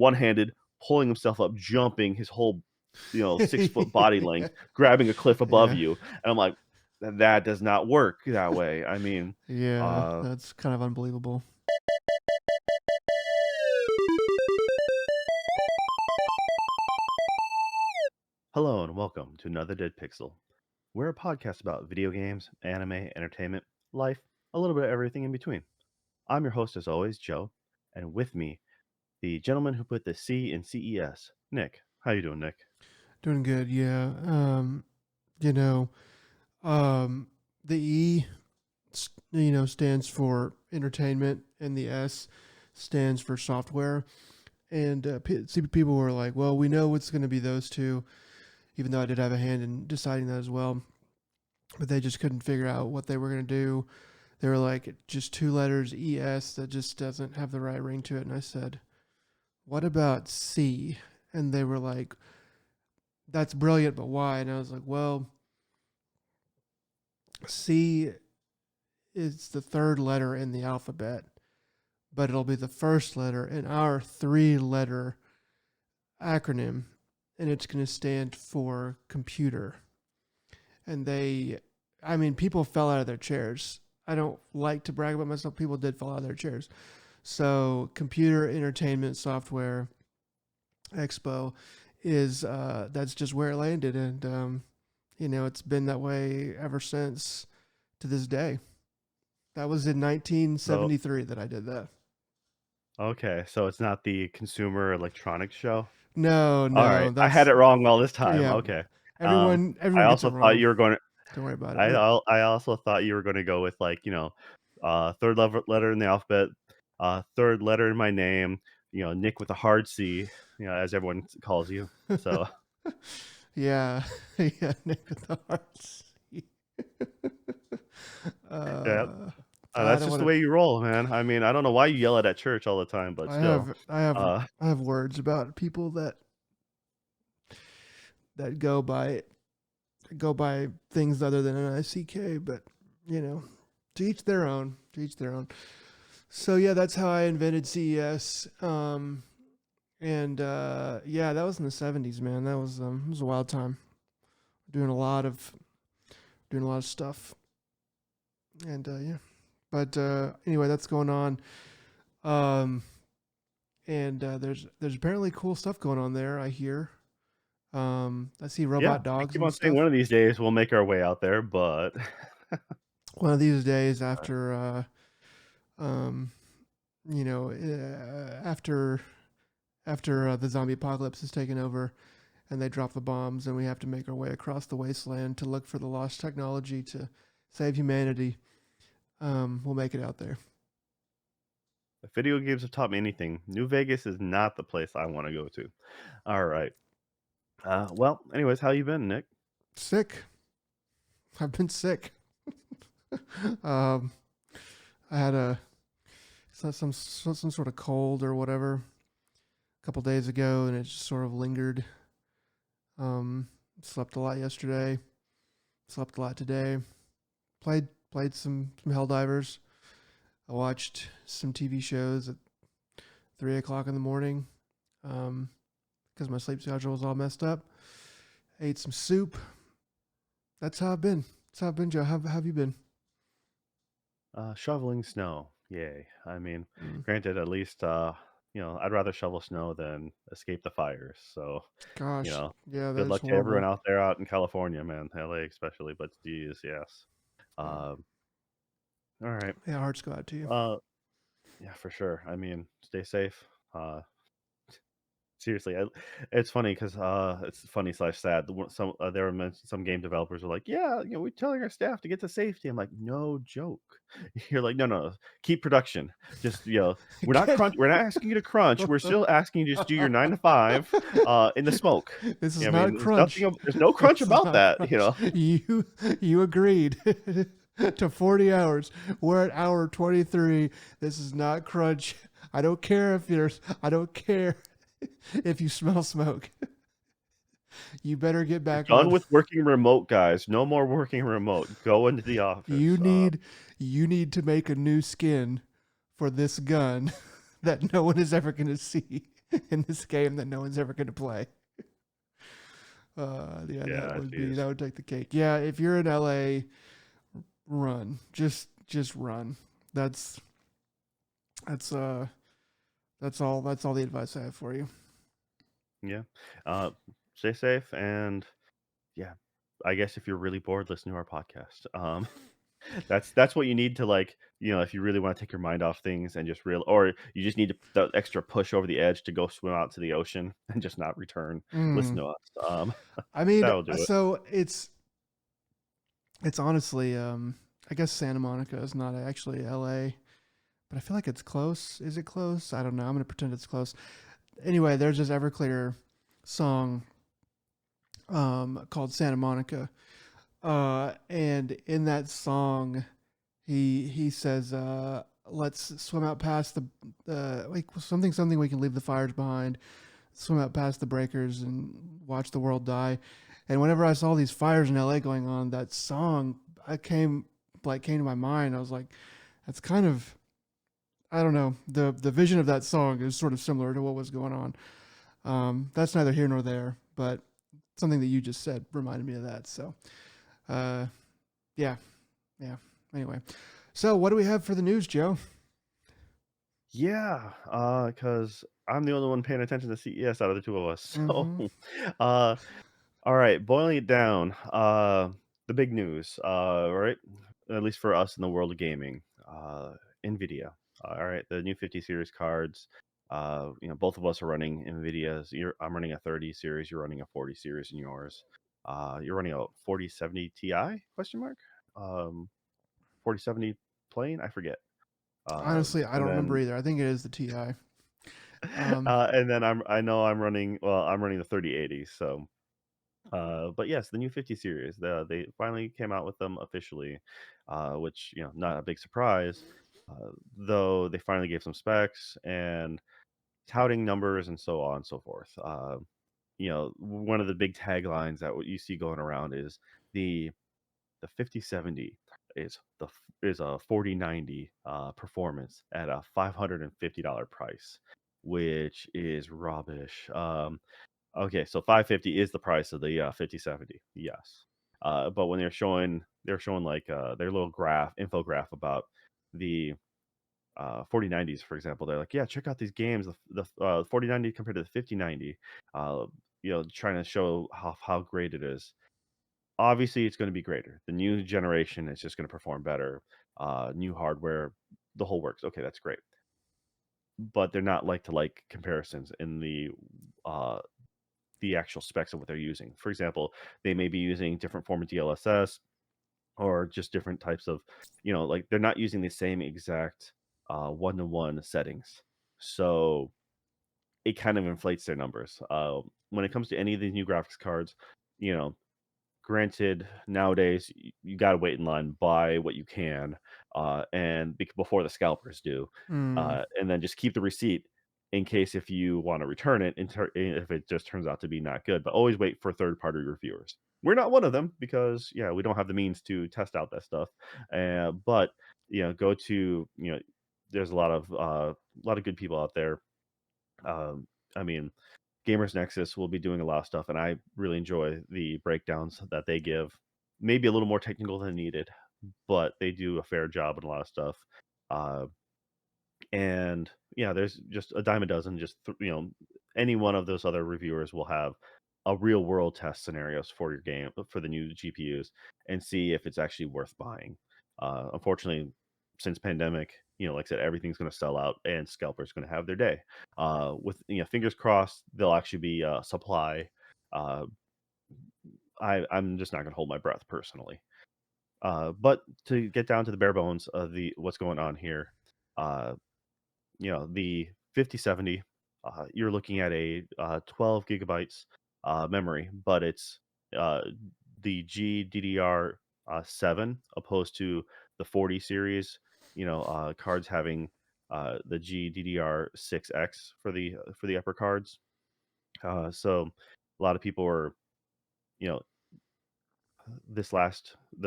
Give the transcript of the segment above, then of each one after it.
one-handed, pulling himself up, jumping his whole 6-foot body length, grabbing a cliff above Yeah. you, and I'm like, that does not work that way. I mean, Yeah, that's kind of unbelievable. hello and welcome to another Dead Pixel. We're a podcast about video games, anime, entertainment, life, a little bit of everything in between. I'm your host as always, Joe, and with me, the gentleman who put the C in CES, Nick. How you doing, Nick? Doing good, yeah. You know, the E, stands for entertainment, and the S stands for software. And people were like, "Well, we know it's going to be those two," even though I did have a hand in deciding that as well. But they just couldn't figure out what they were going to do. They were like, just two letters, ES, that just doesn't have the right ring to it. And I said, "What about C?" And they were like, "That's brilliant, but why?" And I was like, "Well, C is the third letter in the alphabet, but it'll be the first letter in our 3-letter acronym, and it's going to stand for computer." And people fell out of their chairs. I don't like to brag about myself. People did fall out of their chairs. So, Computer Entertainment Software Expo is that's just where it landed, and it's been that way ever since to this day. That was in So, 1973 that I did that. okay, so it's not the Consumer Electronics Show. No, All right, I had that's it wrong all this time. yeah. Okay. I Everyone gets it also thought wrong. you were going to. Don't worry about it. Yeah. I also thought you were going to go with third letter in the alphabet, third letter in my name. Nick with a hard C. As everyone calls you. So Yeah, yeah, Nick with the hearts. yeah, I that's don't just want the to. way you roll, man. I mean, I don't know why you yell it at church all the time, but I still. have, I have, Uh, I have words about people that go by things other than NICK, but to each their own. To each their own. So yeah, that's how I invented CES. And yeah, that was in the '70s, man. That was it was a wild time. Doing a lot of stuff, and yeah. But anyway, that's going on. Um, and there's apparently cool stuff going on there. I hear. I see yeah, robot I dogs keep and on saying one stuff. of these days we'll make our way out there, but One of these days, after um, you know, after the zombie apocalypse has taken over, and they drop the bombs, and we have to make our way across the wasteland to look for the lost technology to save humanity. We'll make it out there. if video games have taught me anything, New Vegas is not the place I want to go to. All right. Well, anyways, how you been, Nick? Sick. I've been sick. um, I had some sort of cold or whatever a couple days ago, and it just sort of lingered. Slept a lot yesterday. Slept a lot today. Played some Helldivers. I watched some TV shows at 3 o'clock in the morning, because my sleep schedule was all messed up. Ate some soup. That's how I've been. Joe. How have you been? Shoveling snow. Yay. I mean, Mm. granted, at least, I'd rather shovel snow than escape the fires. So, you Gosh, know, yeah, that good is luck to everyone horrible. out there out in California, man. LA especially, but geez, yes. Yeah, Um, all right. yeah, hearts go out to you. Uh, yeah, for sure. I mean, stay safe. Seriously, it's funny because it's funny slash sad. Some there were some game developers were like, "Yeah, we're telling our staff to get to safety." I'm like, "No joke." You're like, "No, keep production. Just we're not Get We're not asking you to crunch. We're still asking you to just do your 9 to 5 in the smoke." This is I not mean, crunch. there's no crunch This is about not that. crunch. You agreed to 40 hours. We're at hour 23. This is not crunch. I don't care if you smell smoke. You better get We're back done on. with working remote, guys. No more working remote. Go into the You office. need to make a new skin for this gun that no one is ever going to see. in this game that no one's ever going to play. Yeah, Yeah, that jeez. would take the cake. Yeah, if you're in LA, run. Just run. That's that's uh that's all the advice I have for you. Yeah. Uh, Stay safe, and yeah, I guess if you're really bored, listen to our podcast. That's what you need to, like, if you really wanna take your mind off things and just real or you just need the extra push over the edge to go swim out to the ocean and just not return, listen Mm. to us. I mean, That'll do it. so it's honestly, I guess Santa Monica is not actually LA, but I feel like it's close. Is it close? I don't know. I'm gonna pretend it's close. Anyway, there's this Everclear song called Santa Monica, and in that song, he says, "Let's swim out past like something we can leave the fires behind, swim out past the breakers and watch the world die." And whenever I saw these fires in LA going on, that song I came to my mind. I was like, that's kind of, I don't know, the vision of that song is sort of similar to what was going on. That's neither here nor there, but something that you just said reminded me of that. So, uh, yeah, yeah. Anyway, so what do we have for the news, Joe? Yeah, because I'm the only one paying attention to CES out of the 2 of us, so, Mm-hmm. uh alright, boiling it down, the big news, right? At least for us in the world of gaming, Nvidia. Alright, the new 50 series cards, both of us are running Nvidias. I'm running a 30 series, you're running a 40 series in yours. You're running a 4070 Ti? Question mark? 4070 Plain? I forget. Honestly, I And don't remember then either. I think it is the TI. Um, and then I know I'm running the 3080, so but yes, the new 50 series, they finally came out with them officially, which, not a big surprise, though they finally gave some specs and touting numbers and so on and so forth. One of the big taglines that what you see going around is the the 5070 is a 4090 performance at a $550 price, which is rubbish. Okay, so 550 is the price of the 5070. Yes. But when they're showing like their little infograph about the 4090s, for example. They're like, yeah, check out these games, the 4090 compared to the 5090. Trying to show how great it is. Obviously, it's going to be greater. The new generation is just going to perform better. New hardware, the whole works. Okay, that's great. But they're not like to like comparisons in uh, the actual specs of what they're using. For example, they may be using different form of DLSS or just different types of, like they're not using the same exact one-to-one settings. So it kind of inflates their numbers. When it comes to any of these new graphics cards, you know, granted, nowadays you got to wait in line, buy what you can, and before the scalpers do, mm, and then just keep the receipt in case if you want to return it, if it just turns out to be not good. But always wait for third-party reviewers. We're not one of them because yeah, we don't have the means to test out that stuff. But go to there's a lot of good people out there. I mean, Gamers Nexus will be doing a lot of stuff, and I really enjoy the breakdowns that they give. Maybe a little more technical than needed, but they do a fair job in a lot of stuff. Uh, and yeah, there's just a dime a dozen. Any one of those other reviewers will have a real world test scenarios for your game for the new GPUs and see if it's actually worth buying. Unfortunately, since pandemic, like I said, everything's going to sell out and scalpers going to have their day. With fingers crossed, they'll actually be supply. Uh, I'm just not going to hold my breath personally. But to get down to the bare bones of the what's going on here, uh, the 5070, you're looking at a 12 gigabytes memory, but it's uh, the GDDR 7 opposed to the 40 series. Cards having the GDDR 6X for the upper cards. So a lot of people are you know this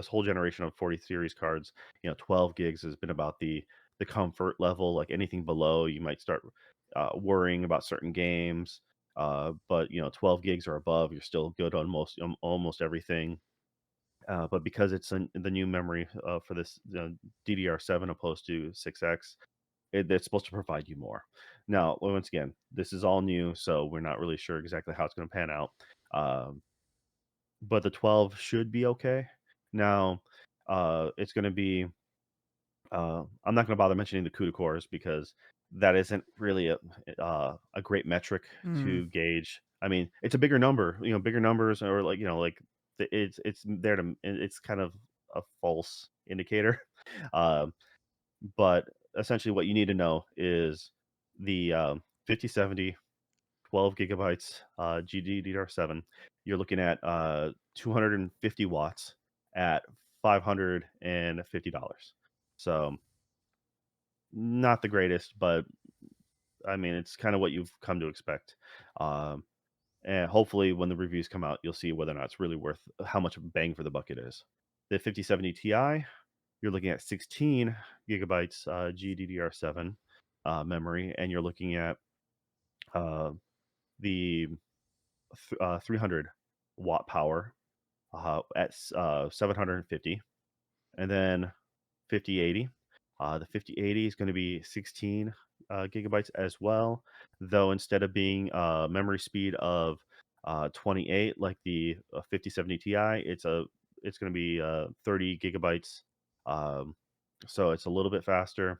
whole generation of 40 series cards, 12 gigs has been about the comfort level. Like anything below, you might start worrying about certain games. But 12 gigs or above, you're still good on almost everything. But because it's the new memory for this DDR7 opposed to 6X, it's supposed to provide you more. Now, once again, this is all new, so we're not really sure exactly how it's going to pan out. Um, but the 12 should be okay. Now, it's going to be. I'm not going to bother mentioning the CUDA cores because that isn't really a great metric Mm. to gauge. I mean, it's a bigger number. Bigger numbers or like it's there to it's kind of a false indicator. Um, but essentially, what you need to know is the 5070 12 gigabytes GDDR7. You're looking at 250 watts at $550. So not the greatest, but I mean it's kind of what you've come to expect. Um, and hopefully, when the reviews come out, you'll see whether or not it's really worth how much bang for the buck it is. The 5070 Ti, you're looking at 16 gigabytes GDDR7 memory, and you're looking at uh, the 300 watt power at 750, and then 5080. The 5080 is going to be 16 gigabytes as well, though instead of being memory speed of 28 like the 5070 Ti, it's going to be 30 gigabytes. Um, so it's a little bit faster,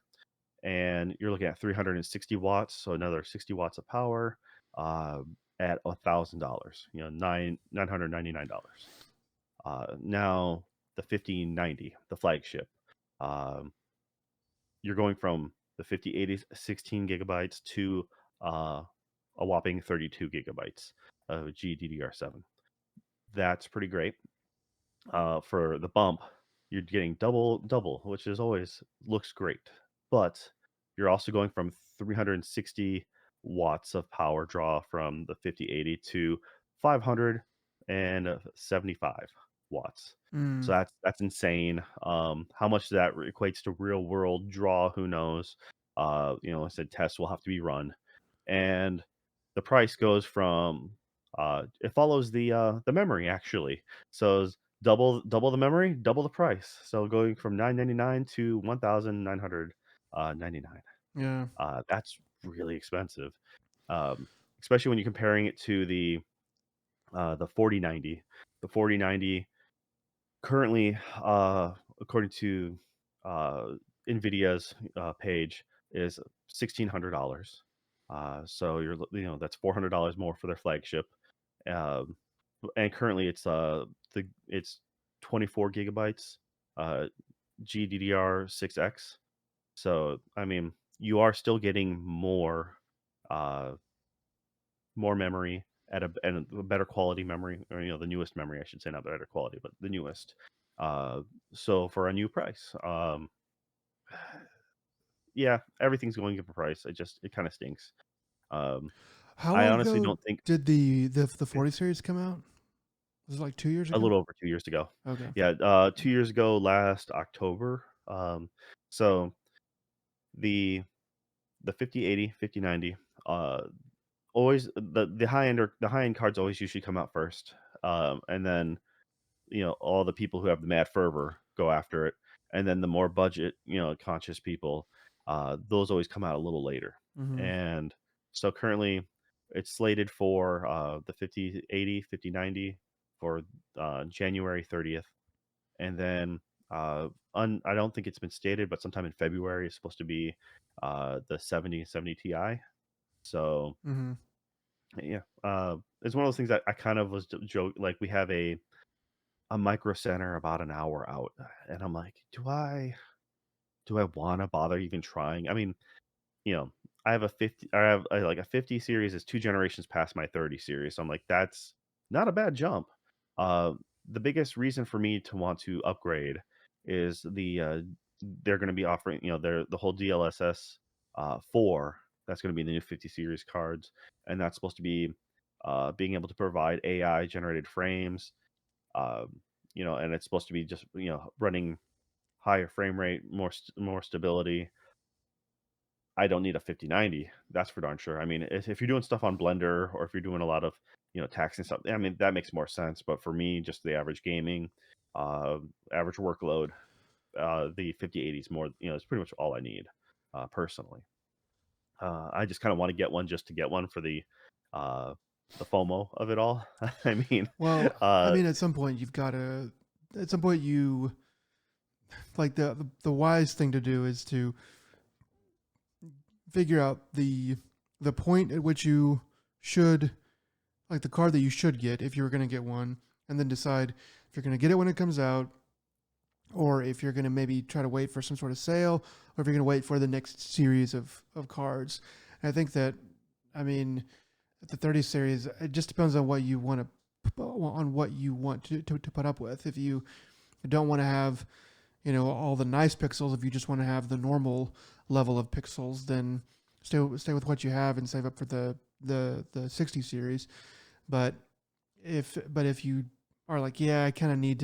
and you're looking at 360 watts, so another 60 watts of power at $1,000. $999. Now the 1590, the flagship. Um, you're going from the 5080's 16 gigabytes to uh, a whopping 32 gigabytes of GDDR7. That's pretty great. For the bump, you're getting double, which is always looks great. But you're also going from 360 watts of power draw from the 5080 to 575 watts. So Mm. that's insane. How much that equates to real world draw, who knows? I said tests will have to be run, and the price goes from it follows the memory actually. So double the memory, double the price. So going from 999 to 1,999. Yeah. That's really expensive, especially when you're comparing it to the 4090. The 4090 currently, according to uh, Nvidia's page, is $1,600. So that's $400 more for their flagship. Um, and currently it's 24 gigabytes uh GDDR6X. So I mean, you are still getting uh more memory and a better quality memory, or the newest memory, I should say, not better quality, but the newest. Uh so for a new price. Yeah, everything's going up for price. It kind of stinks. Um How I long honestly ago don't think did the 40 series come out? Was it like 2 years a ago? little over 2 years ago. Okay. Yeah, 2 years ago last October. So the the 5080, 5090, always the high end cards always usually come out first. And then all the people who have the mad fervor go after it, and then the more budget conscious people, those always come out a little later. Mhm. And so currently it's slated for the 5080, 5090 for January 30th, and then I don't think it's been stated, but sometime in February is supposed to be the 7070 Ti. So Mhm. yeah, it's one of those things that I kind of was joke like we have a micro center about an hour out, and I'm like, do I want to bother even trying? I mean, you know, I have like a 50 series is 2 generations past my 30 series. So I'm like, that's not a bad jump. Uh, the biggest reason for me to want to upgrade is they're going to be offering, the whole DLSS 4 that's going to be in the new 50 series cards, and that's supposed to be being able to provide AI generated frames, and it's supposed to be just running higher frame rate, more stability. I don't need a 5090. That's for darn sure. I mean, if you're doing stuff on Blender or if you're doing a lot of, taxing stuff, I mean, that makes more sense. But for me, just the average gaming, uh, average workload, the 5080 is more, it's pretty much all I need, personally. I just kind of want to get one just to get one for uh, the FOMO of it all. I mean, Well, I uh, mean, at some point you've got to. At some point, you like the wise thing to do is to figure out the point at which you should like the card that you should get if you were going to get one, and then decide if you're going to get it when it comes out, or if you're going to maybe try to wait for some sort of sale, or if you're going to wait for the next series of cards. And I think that, I mean, the 30 series, it just depends on what you want to put up with. If you don't want to have, all the nice pixels, if you just want to have the normal level of pixels, then stay with what you have and save up for the 60 series. But if you are like, yeah, I kind of need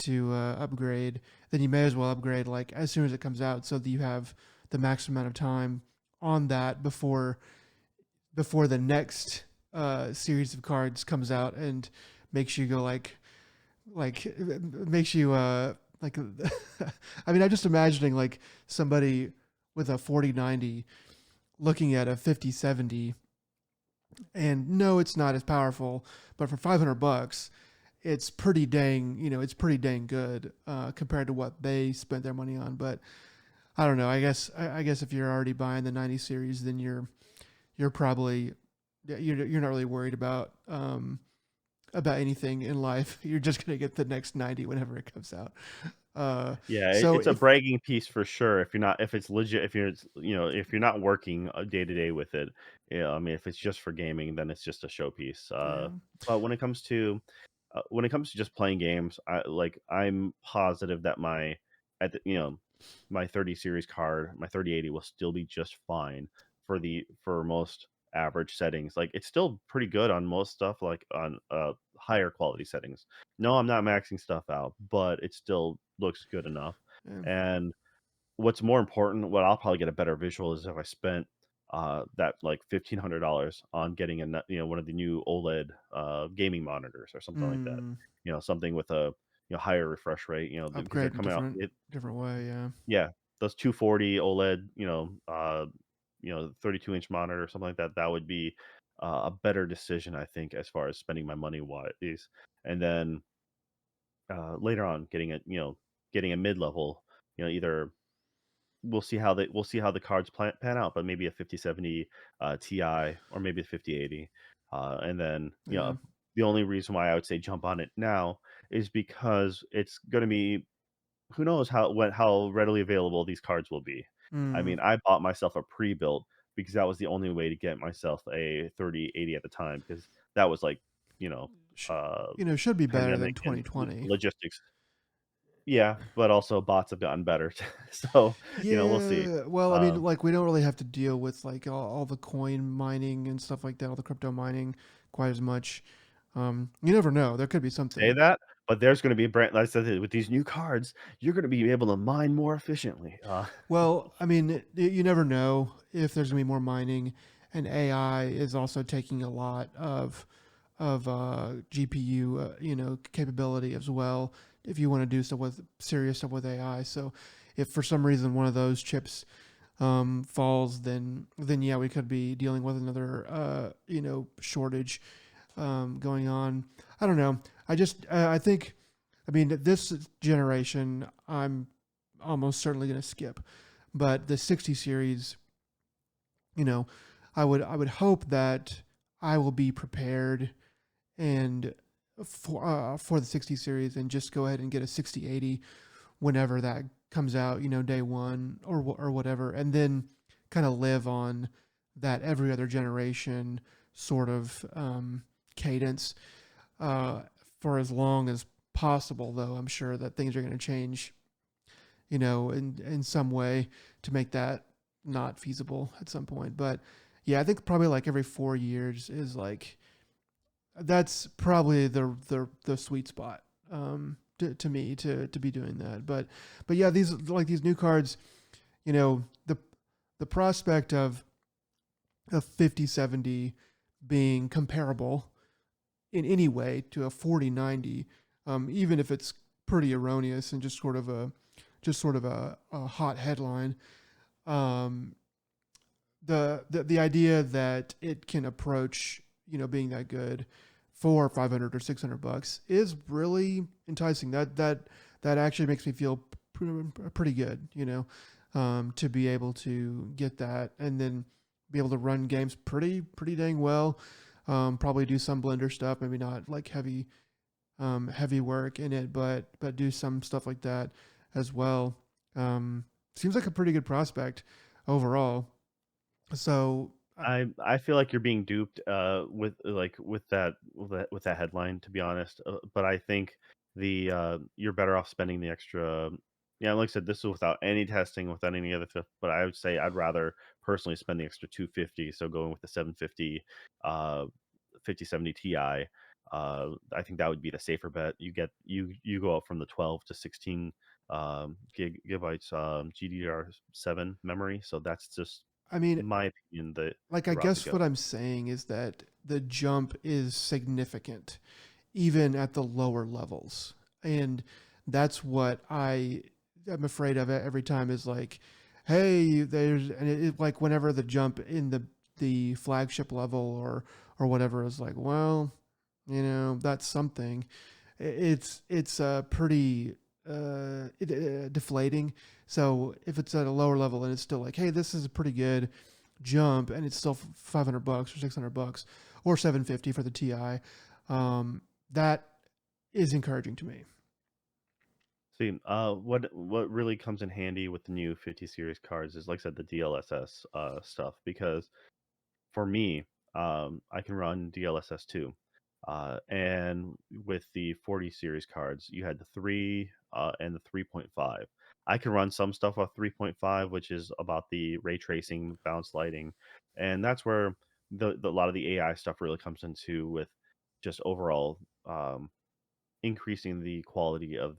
to upgrade, then you may as well upgrade like as soon as it comes out, so that you have the maximum amount of time on that before the next series of cards comes out and makes you go like makes you like I mean, I'm just imagining like somebody with a 4090 looking at a 5070, and no, it's not as powerful, but for $500 it's pretty dang, it's pretty dang good compared to what they spent their money on. But I don't know, I guess if you're already buying the 90 series, then you're probably, you're not really worried about anything in life. You're just gonna get the next 90 whenever it comes out. yeah, So it's a if bragging piece for sure. If it's legit, if you're not working day to day with it, I mean, if it's just for gaming, then it's just a showpiece. Yeah. But when it comes to just playing games, I'm positive that my 30 series card, my 3080 will still be just fine for most average settings. Like it's still pretty good on most stuff, like on higher quality settings. No, I'm not maxing stuff out, but it still looks good enough. Yeah. And what's more important, what I'll probably get a better visual is if I spent that like $1,500 on getting one of the new OLED gaming monitors or something like that. Mm, Something with a higher refresh rate. Because they're upgrade in coming out. different way. Yeah. Yeah, those 240 OLED, 32-inch monitor or something like that. That would be a better decision, I think, as far as spending my money wise. And then later on, getting a mid level, either we'll see how the cards pan out, but maybe a 5070 Ti or maybe a 5080, and then Yeah. the only reason why I would say jump on it now is because it's going to be, who knows how readily available these cards will be. I Mm, mean, I bought myself a pre-built because that was the only way to get myself a 3080 at the time, because that was like, you know, sh- uh, should be better than pandemic and 2020. logistics. Yeah, but also bots have gotten better. So, we'll see. Yeah, well, I mean, Um, like we don't really have to deal with like all the coin mining and stuff like that, all the crypto mining quite as much. You never know. There could be say something. that, but there's gonna be brand like I said, with these new cards, you're gonna be able to mine more efficiently. Well, I mean, you never know if there's gonna be more mining, and AI is also taking a lot of GPU, capability as well. If you want to do stuff with serious stuff with AI, so if for some reason one of those chips falls, then yeah, we could be dealing with another shortage going on. I don't know. I think, I mean, this generation I'm almost certainly going to skip, but the 60 series, you know, I would hope that I will be prepared and for the 60 series and just go ahead and get a 6080 whenever that comes out, day one or whatever, and then kind of live on that every other generation sort of cadence uh, for as long as possible. Though I'm sure that things are going to change, in some way to make that not feasible at some point. But yeah, I think probably like every 4 years is like that's probably the sweet spot to me to be doing that. But yeah, these new cards, the the prospect of a 5070 being comparable in any way to a 4090, even if it's pretty erroneous and just sort of a hot headline. Um, the idea that it can approach being that good for 500 or 600 bucks is really enticing. That actually makes me feel pretty good. To be able to get that and then be able to run games pretty dang well. Probably do some Blender stuff, maybe not like heavy work in it, but do some stuff like that as well. Seems like a pretty good prospect overall. So I feel like you're being duped, with like with that headline, to be honest. But I think you're better off spending the extra. Yeah, like I said, this is without any testing, without any other stuff. But I would say I'd rather personally spend the extra 250. So going with the 750, 5070 Ti. I think that would be the safer bet. You go up from the 12 to 16 gigabytes GDR7 memory. So that's just I mean, my opinion, like the I route to guess go. what I'm saying is that the jump is significant even at the lower levels. And that's what I am afraid of every time is like, hey, there's and like whenever the jump in the flagship level or whatever is like, well, that's something. It's pretty deflating. So if it's at a lower level and it's still like, hey, this is a pretty good jump, and it's still 500 bucks or 600 bucks or 750 for the Ti, that is encouraging to me. See, what really comes in handy with the new 50 series cards is, like I said, the DLSS stuff. Because for me, I can run DLSS too. And with the 40 series cards, you had the 3 and the 3.5. I can run some stuff off 3.5, which is about the ray tracing, bounce lighting, and that's where a lot of the AI stuff really comes into, with just overall increasing the quality of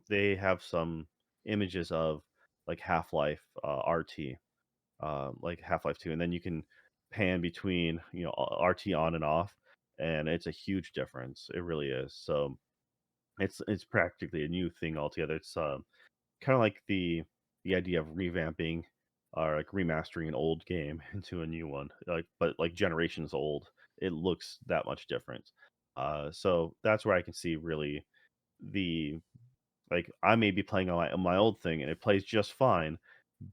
they have some images of like Half-Life RT, like Half-Life 2, and then you can pan between, RT on and off, and it's a huge difference. It really is. So it's practically a new thing altogether. It's kind of like the idea of revamping or like remastering an old game into a new one, like, but like generations old. It looks that much different. So that's where I can see really the like I may be playing on my old thing and it plays just fine,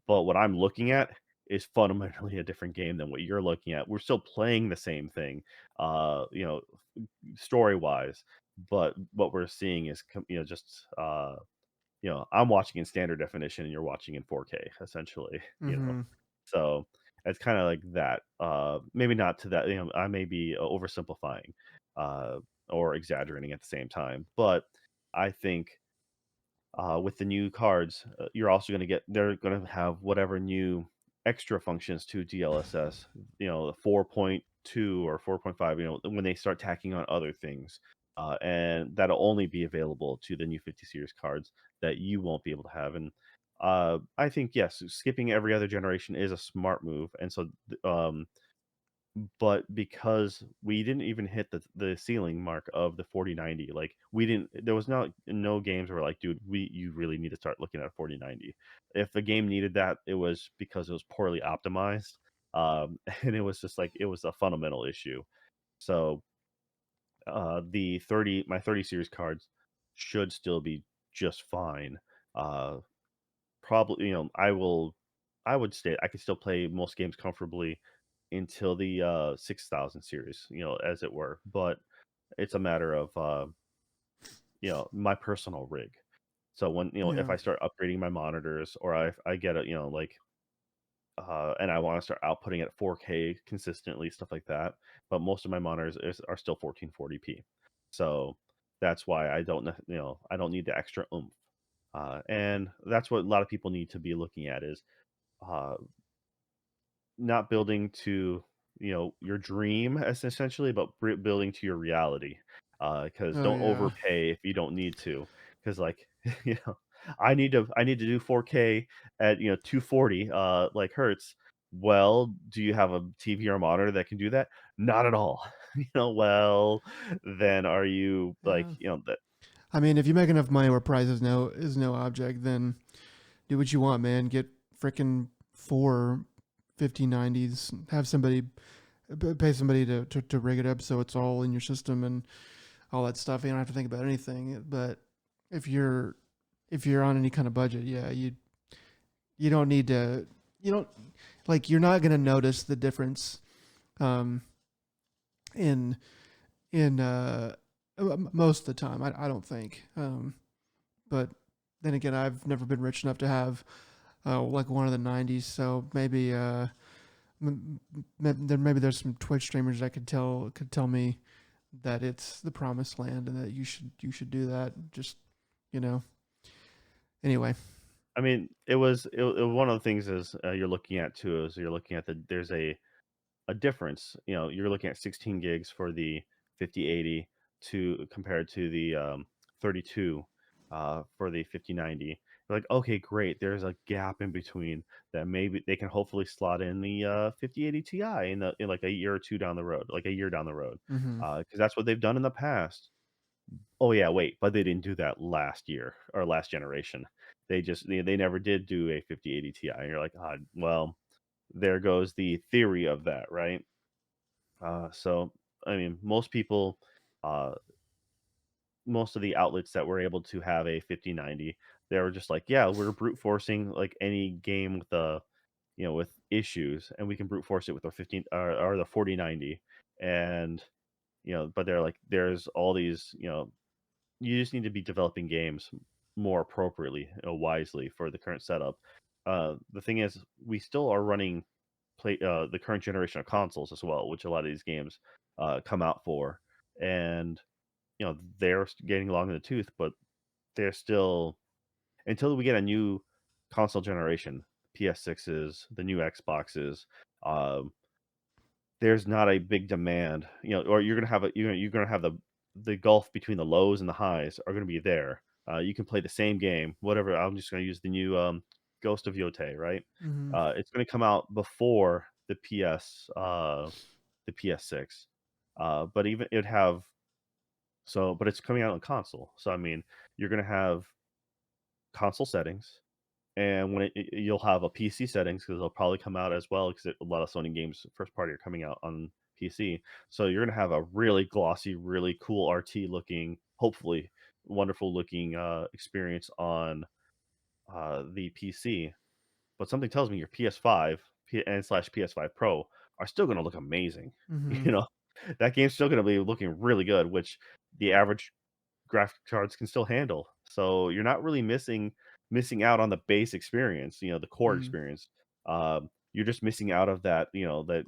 but what I'm looking at is fundamentally a different game than what you're looking at. We're still playing the same thing, story wise, but what we're seeing is, just I'm watching in standard definition and you're watching in 4K essentially. Mm-hmm. So it's kind of like that. Maybe not to that. I may be oversimplifying uh, or exaggerating at the same time, but I think with the new cards, you're also going to get they're going to have whatever new extra functions to DLSS, the 4.2 or 4.5, when they start tacking on other things. And that'll only be available to the new 50 series cards that you won't be able to have. And I think, yes, skipping every other generation is a smart move. And so, but because we didn't even hit the ceiling mark of the 4090, like we didn't there was no games where like, dude, we you really need to start looking at 4090. If the game needed that, it was because it was poorly optimized. And it was just like it was a fundamental issue. So the 30 series cards should still be just fine. Uh Probably, I would say I could still play most games comfortably until the 6,000 series, as it were. But it's a matter of my personal rig. So when, if Yeah. I start upgrading my monitors, or I get a, and I want to start outputting at 4K consistently, stuff like that. But most of my monitors are still 1440p. So that's why I don't need the extra oomph. And that's what a lot of people need to be looking at is uh, not building to your dream essentially, but building to your reality. Because Oh don't yeah. overpay if you don't need to. Because like you know. I need to do 4K at 240 like hertz. Well, do you have a TV or a monitor that can do that? Not at all. Well, then are you like, Yeah. that I mean, if you make enough money where price is no object, then do what you want, man. Get freaking four 5090s. Have somebody pay somebody to rig it up so it's all in your system and all that stuff. You don't have to think about anything. But if you're if you're on any kind of budget, yeah, you don't need to. You don't like you're not gonna notice the difference um, in most of the time. I don't think. But then again, I've never been rich enough to have like one of the 90s, so maybe maybe there's some Twitch streamers that could tell me that it's the promised land and that you should do that. Just you know. Anyway. I mean, one of the things is you're looking at too is you're looking at there's a difference. You're looking at 16 gigs for the 5080 to compared to the 32 for the 5090. You're like, okay, great. There's a gap in between that maybe they can hopefully slot in the 5080 Ti in like a year or two down the road, like a year down the road, Mm-hmm. because that's what they've done in the past. Oh yeah, wait, but they didn't do that last year or last generation. They never did do a 5080 Ti. And you're like, well, there goes the theory of that, right? So, I mean, uh, most of the outlets that were able to have a 5090, they were just like, yeah, we're brute forcing like any game with with issues, and we can brute force it with our 15 or the 4090, and but they're like, there's all these, you just need to be developing games more appropriately, wisely for the current setup. The thing is, we still are running the current generation of consoles as well, which a lot of these games come out for, and they're getting long in the tooth, but they're still until we get a new console generation, PS6s, the new Xboxes. Um, there's not a big demand, or you're gonna have you're gonna have the gulf between the lows and the highs are gonna be there. You can play the same game, whatever. I'm just gonna use the new Ghost of Yotei, right? Mm-hmm. It's gonna come out before the PS6, but even it'd have but it's coming out on console. So I mean, you're gonna have console settings, and you'll have a PC settings because they'll probably come out as well because a lot of Sony games first party are coming out on PC. So you're gonna have a really glossy, really cool RT looking, hopefully wonderful looking experience on the PC. But something tells me your PS5 and slash PS5 Pro are still gonna look amazing. Mm-hmm. You know, that game's still gonna be looking really good, which the average graphic cards can still handle. So you're not really missing out on the base experience, the core Mm-hmm. experience. You're just missing out of that, that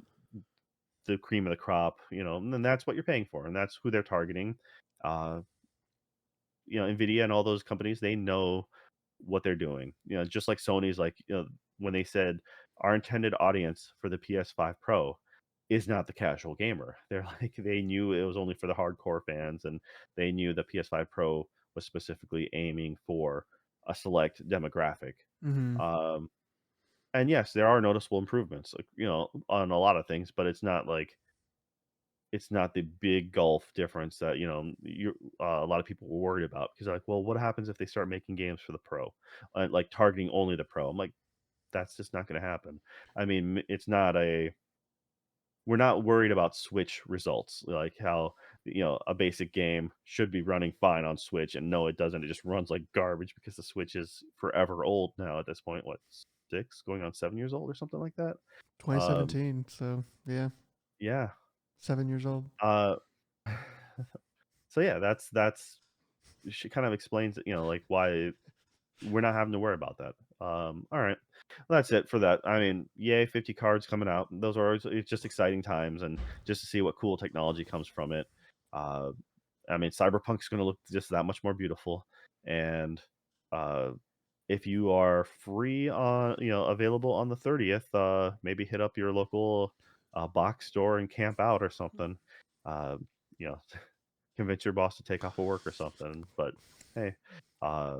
the cream of the crop, and then that's what you're paying for, and that's who they're targeting. Uh, Nvidia and all those companies, they know what they're doing. Just like Sony's like, when they said our intended audience for the PS5 Pro is not the casual gamer. They're like they knew it was only for the hardcore fans, and they knew the PS5 Pro was specifically aiming for a select demographic. Mm-hmm. Um, and yes, there are noticeable improvements, like, on a lot of things, but it's not the big gulf difference that a lot of people were worried about because like, well, what happens if they start making games for the pro, like targeting only the pro? I'm like, that's just not going to happen. I mean, it's not a we're not worried about Switch results, like how a basic game should be running fine on Switch, and no, it doesn't. It just runs like garbage because the Switch is forever old now at this point. What, 6 going on 7 years old or something like that? Um, 2017. So yeah, yeah. 7 years old. Uh, so yeah, that's she kind of explains like why we're not having to worry about that. All right, well, that's it for that. I mean, yay, 50 cards coming out. Those are always, it's just exciting times, and just to see what cool technology comes from it. Uh, I mean, Cyberpunk's going to look just that much more beautiful, and uh, if you are free on, available on the 30th, maybe hit up your local box store and camp out or something. Uh, you know, convince your boss to take off of work or something. But hey, uh,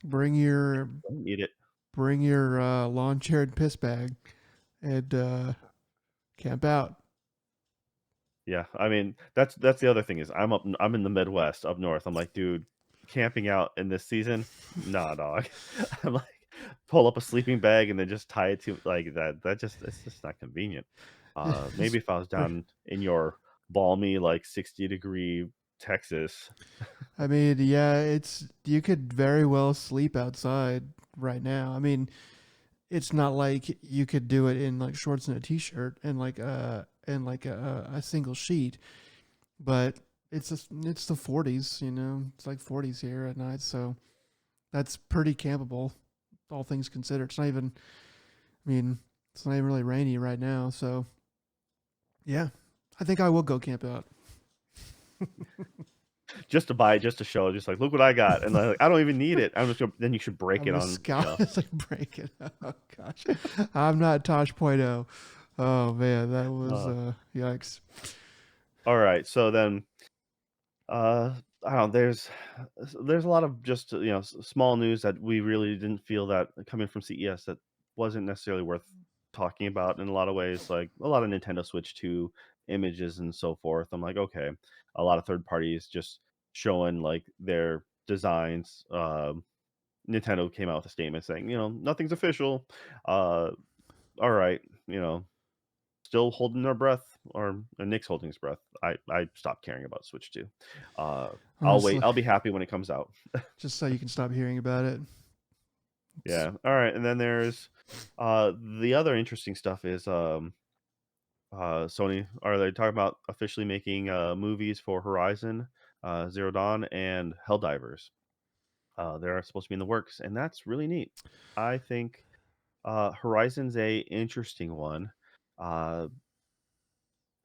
Bring your Don't need it. lawn chair and piss bag and camp out. Yeah, I mean, that's the other thing is I'm in the Midwest, up north. I'm like, "Dude, camping out in this season? Nah, dog." I'm like, pull up a sleeping bag and then just tie it to like that just it's just not convenient. It's Maybe if I was pre- down in your balmy, like, 60-degree Texas. I mean, yeah, it's you could very well sleep outside right now. I mean, it's not like you could do it in like shorts and a t-shirt and like a single sheet, but it's the 40s, you know. It's like 40s here at night, so that's pretty campable, all things considered. It's not even. I mean, it's not even really rainy right now, so yeah, I think I will go camp out. Just to buy it, just to show, just like, "Look what I got," and, like, I don't even need it. I'm just gonna then you should break I'm it just on, scout. It's like break it. Oh gosh, I'm not Tosh Point oh. Oh man, that was uh yikes. alright, so then I don't know. There's a lot of just small news that we really didn't feel that coming from CES that wasn't necessarily worth talking about in a lot of ways. Like a lot of Nintendo Switch 2 images and so forth. I'm like, okay, a lot of third parties just showing like their designs. Nintendo came out with a statement saying, nothing's official. Uh, all right, still holding their breath, or Nick's holding his breath. I stopped caring about Switch 2. Uh, I'll wait. Honestly, I'll be happy when it comes out. just so you can stop hearing about it. It's, Yeah. All right. And then there's the other interesting stuff is Sony are they talking about officially making movies for Horizon, Zero Dawn, and Helldivers. They're supposed to be in the works, and that's really neat. I think Horizon's a interesting one. Uh,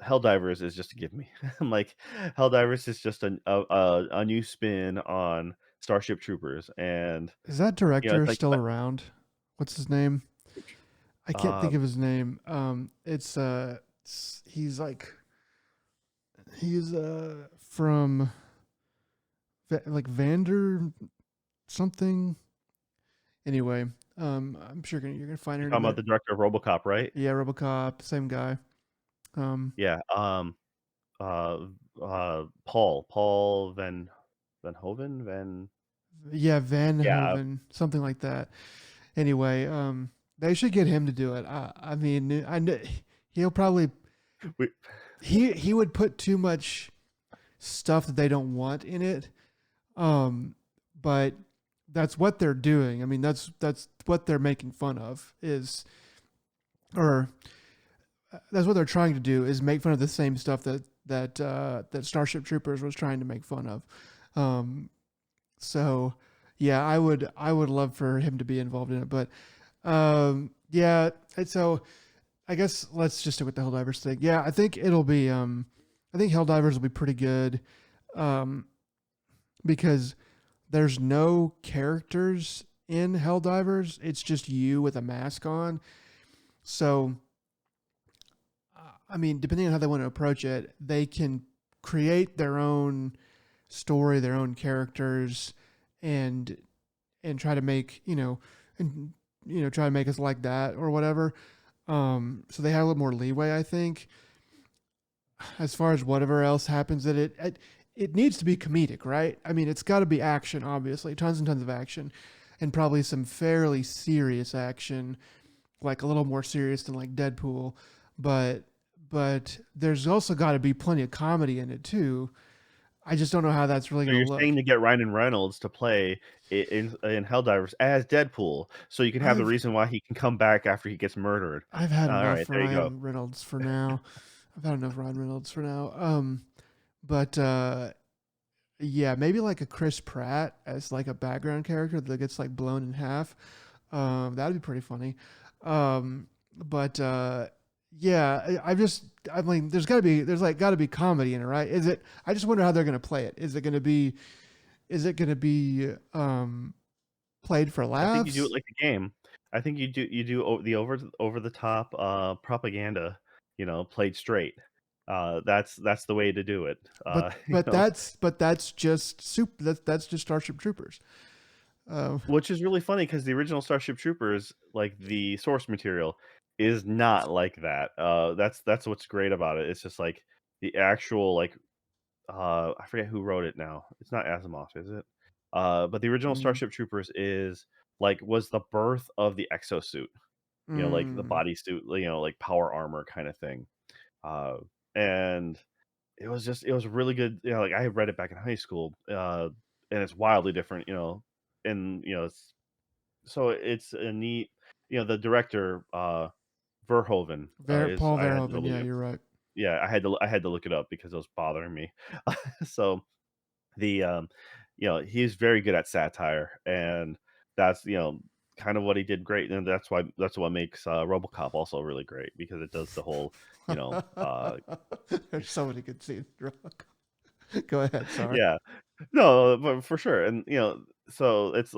Helldivers is just a give me. I'm like, Helldivers is just a new spin on Starship Troopers, and is that it's director like, still around? What's his name? I can't uh, think of his name. He's like he's from like Vander something. Anyway, I'm sure you're gonna find you're it in a talking about bit. the director of RoboCop, right? Yeah, RoboCop, same guy. Um, Yeah. Uh, Paul Van Hoven Van. yeah, Van Yeah. Hoven, something like that. Anyway, they should get him to do it. I mean, I know he'll probably We, he would put too much stuff that they don't want in it. Um, but that's what they're doing. I mean, that's what they're making fun of is, or that's what they're trying to do is make fun of the same stuff that Starship Troopers was trying to make fun of. Um, so yeah, I would love for him to be involved in it, but yeah. So I guess let's just stick with the Helldivers thing. Yeah, I think it'll be. I think Helldivers will be pretty good, um, because there's no characters in Helldivers. It's just you with a mask on. So I mean, depending on how they want to approach it, they can create their own story, their own characters, and try to make and try to make us like that or whatever. So they have a little more leeway, I think. As far as whatever else happens, that it needs to be comedic, right? I mean, it's got to be action, obviously, tons and tons of action, and probably some fairly serious action, like a little more serious than like Deadpool, but there's also got to be plenty of comedy in it too. I just don't know how that's really so going you're to saying look. to get Ryan Reynolds to play in Helldivers as Deadpool, so you can have the I've reason why he can come back after he gets murdered. I've had All right, enough there you go. Ryan Reynolds for now. I've had enough Ryan Reynolds for now. But yeah, maybe like a Chris Pratt as like a background character that gets like blown in half. That'd be pretty funny. But yeah, I mean, there's like got to be comedy in it, right? Is it? I just wonder how they're gonna play it. Is it gonna be played for I think you do laughs? it like a game. I think the over the top propaganda, played straight. That's the way to do it. But that's just soup. That's just Starship Troopers. Um, Which is really funny because the original Starship Troopers, like, the source material is not like that. That's what's great about it. It's just, like, the actual, like, I forget who wrote it now. It's not Asimov, is it? But the original mm, Starship Troopers was the birth of the exosuit, like, the mm, bodysuit, like, power armor kinda thing. Uh, and it was really good, like, I read it back in high school, and it's wildly different, and, it's a neat the director, Verhoeven, is Paul I had to Verhoeven. look Yeah, it up. you're right. Yeah, I had to look it up because it was bothering me. So, the, he's very good at satire, and that's, kind of what he did great, and that's what makes, RoboCop also really great because it does the whole, you know, There's so many good scenes. Go ahead. Sorry. yeah. No, but for sure, and, so it's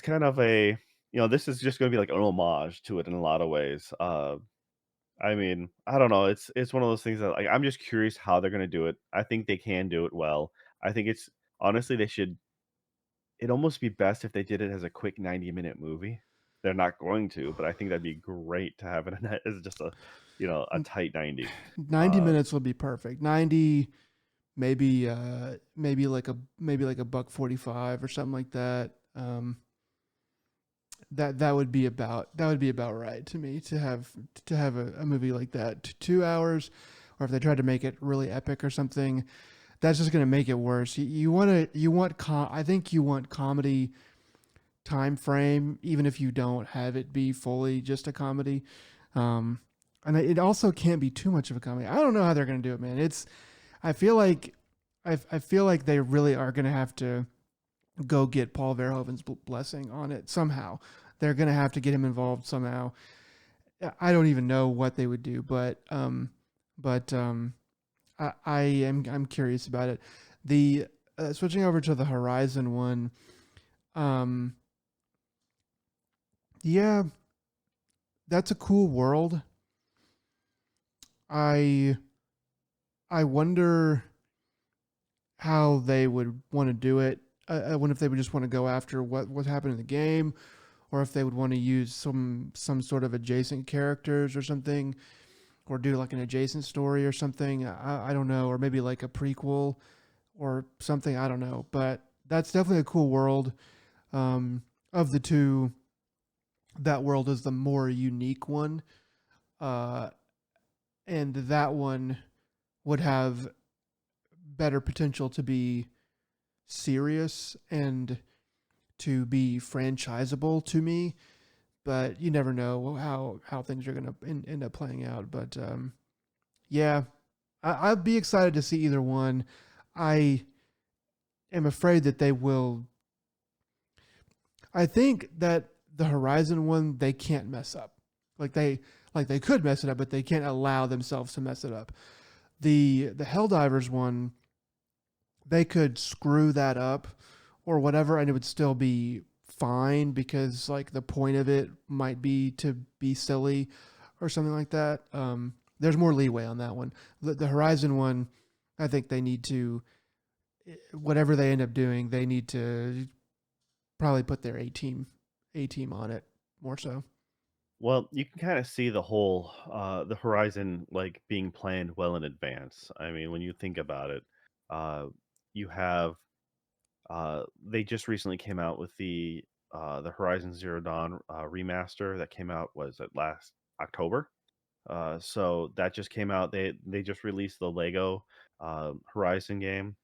kind of this is just gonna be like an homage to it in a lot of ways. I mean, I don't know. It's one of those things that like I'm just curious how they're gonna do it. I think they can do it well. I think it's honestly they should. It'd almost be best if they did it as a quick 90-minute movie. They're not going to, but I think that'd be great to have it in as just a tight 90. 90 Uh, minutes would be perfect. 90, maybe maybe like a buck 45 or something like that. That would be about right to me to have a movie like that. 2 hours, or if they tried to make it really epic or something, that's just going to make it worse. You want I think you want comedy time frame, even if you don't have it be fully just a comedy. Um, and it also can't be too much of a comedy. I don't know how they're going to do it, man. I feel like I feel like they really are going to have to go get Paul Verhoeven's blessing on it somehow. They're going to have to get him involved somehow. I don't even know what they would do, but I'm curious about it. The switching over to the Horizon one, um, yeah, that's a cool world. I I wonder how they would want to do it. I wonder if they would just want to go after what happened in the game, or if they would want to use some sort of adjacent characters or something, or do like an adjacent story or something. I don't know, or maybe like a prequel or something. I don't know, but that's definitely a cool world. Of the two, that world is the more unique one, uh, and that one would have better potential to be serious and to be franchisable to me. But you never know how things are going to end up playing out. But yeah, I'd be excited to see either one. I am afraid that they will. I think that the Horizon one they can't mess up. Like they could mess it up, but they can't allow themselves to mess it up. The Helldivers one, they could screw that up or whatever, and it would still be fine because like the point of it might be to be silly or something like that. There's more leeway on that one. The Horizon one, I think they need to, whatever they end up doing, they need to probably put their A team on it more so. well, you can kind of see the horizon like being planned well in advance. I mean, when you think about it, uh, you have they just recently came out with the Horizon Zero Dawn remaster that came out was it last October. So that just came out. They just released the Lego Horizon game.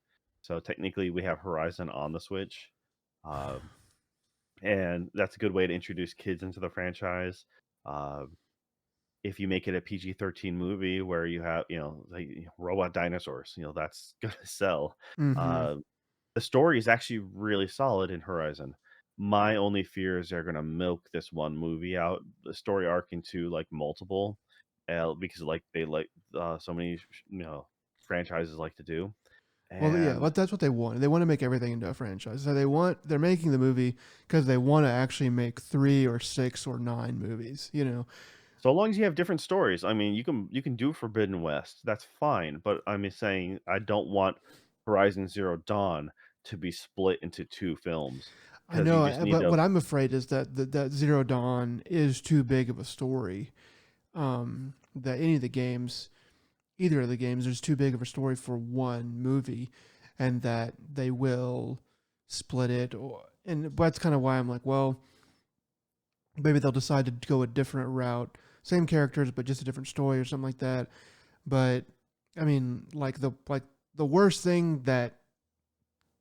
So technically, we have Horizon on the Switch, uh, and that's a good way to introduce kids into the franchise. Uh, if you make it a PG-13 movie where you have like robot dinosaurs, that's gonna sell. Mm-hmm. Uh, the story is actually really solid in Horizon. My only fear is they're gonna milk this one movie out, the story arc into like multiple, because like they like so many franchises like to do, Well, yeah, and but that's what they want. They want to make everything into a franchise. So they're making the movie because they want to actually make 3 or 6 or 9 movies. You know, so long as you have different stories, I mean, you can do Forbidden West, that's fine. But I'm just saying, I don't want Horizon Zero Dawn to be split into two films I because you know, just need but to. what I'm afraid is that that Zero Dawn is too big of a story. That any of the games, either of the games, is too big of a story for one movie, and that they will split it. And that's kind of why I'm like, well, maybe they'll decide to go a different route, same characters but just a different story or something like that. But I mean, like the worst thing that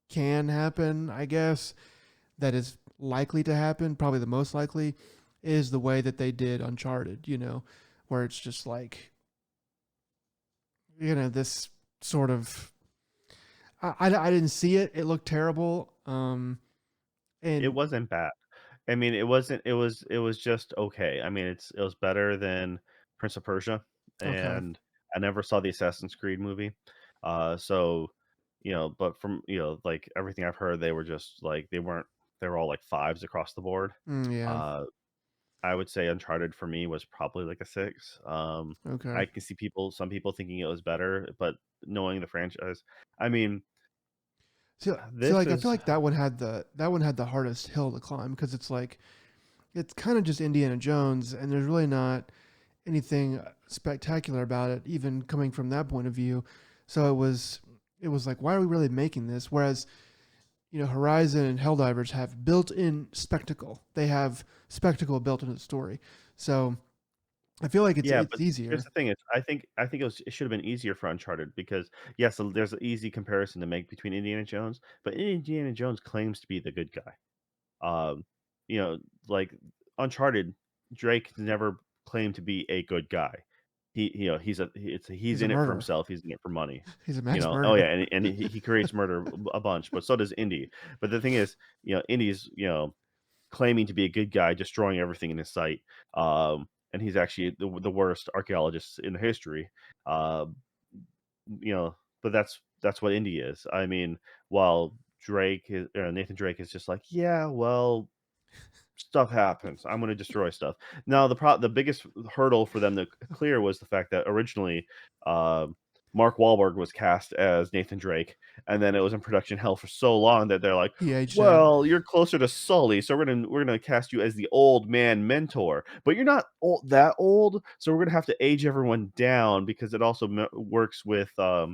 can happen, I guess, that is likely to happen, probably the most likely, is the way that they did Uncharted, where it's just like, this sort of. I didn't see it. It looked terrible. It And wasn't bad. I mean, it wasn't. It was just okay. I mean, it was better than Prince of Persia, okay. and I never saw the Assassin's Creed movie. So but from like everything I've heard, they were just like they weren't. They were all like fives across the board. Yeah. Uh, I would say Uncharted for me was probably like a six. Okay. I can see some people thinking it was better, but knowing the franchise, I mean, See, this like I feel is like that one had the hardest hill to climb because it's like it's kind of just Indiana Jones, and there's really not anything spectacular about it, even coming from that point of view. So it was like, why are we really making this? Whereas Horizon and Helldivers have built-in spectacle. They have spectacle built into the story. So I feel like it's yeah, it's but here's easier. the thing is I think it should have been easier for Uncharted because yes, there's an easy comparison to make between Indiana Jones, but Indiana Jones claims to be the good guy. Um, you know, like Uncharted, Drake never claimed to be a good guy. He's He's a in it for murderer. himself. He's in it for money. He's a mass Oh yeah, murderer. and he creates murder a bunch, but so does Indy. But the thing is, Indy's claiming to be a good guy, destroying everything in his sight. And he's actually the worst archaeologist in history. Uh, but that's what Indy is. I mean, while Nathan Drake is just like, yeah, well, stuff happens. I'm going to destroy stuff. Now, the biggest hurdle for them to clear was the fact that originally, uh, Mark Wahlberg was cast as Nathan Drake, and then it was in production hell for so long that they're like, He aged out. "Well, you're closer to Sully, so we're gonna cast you as the old man mentor, but you're not that old, so we're gonna have to age everyone down because it also works with uh,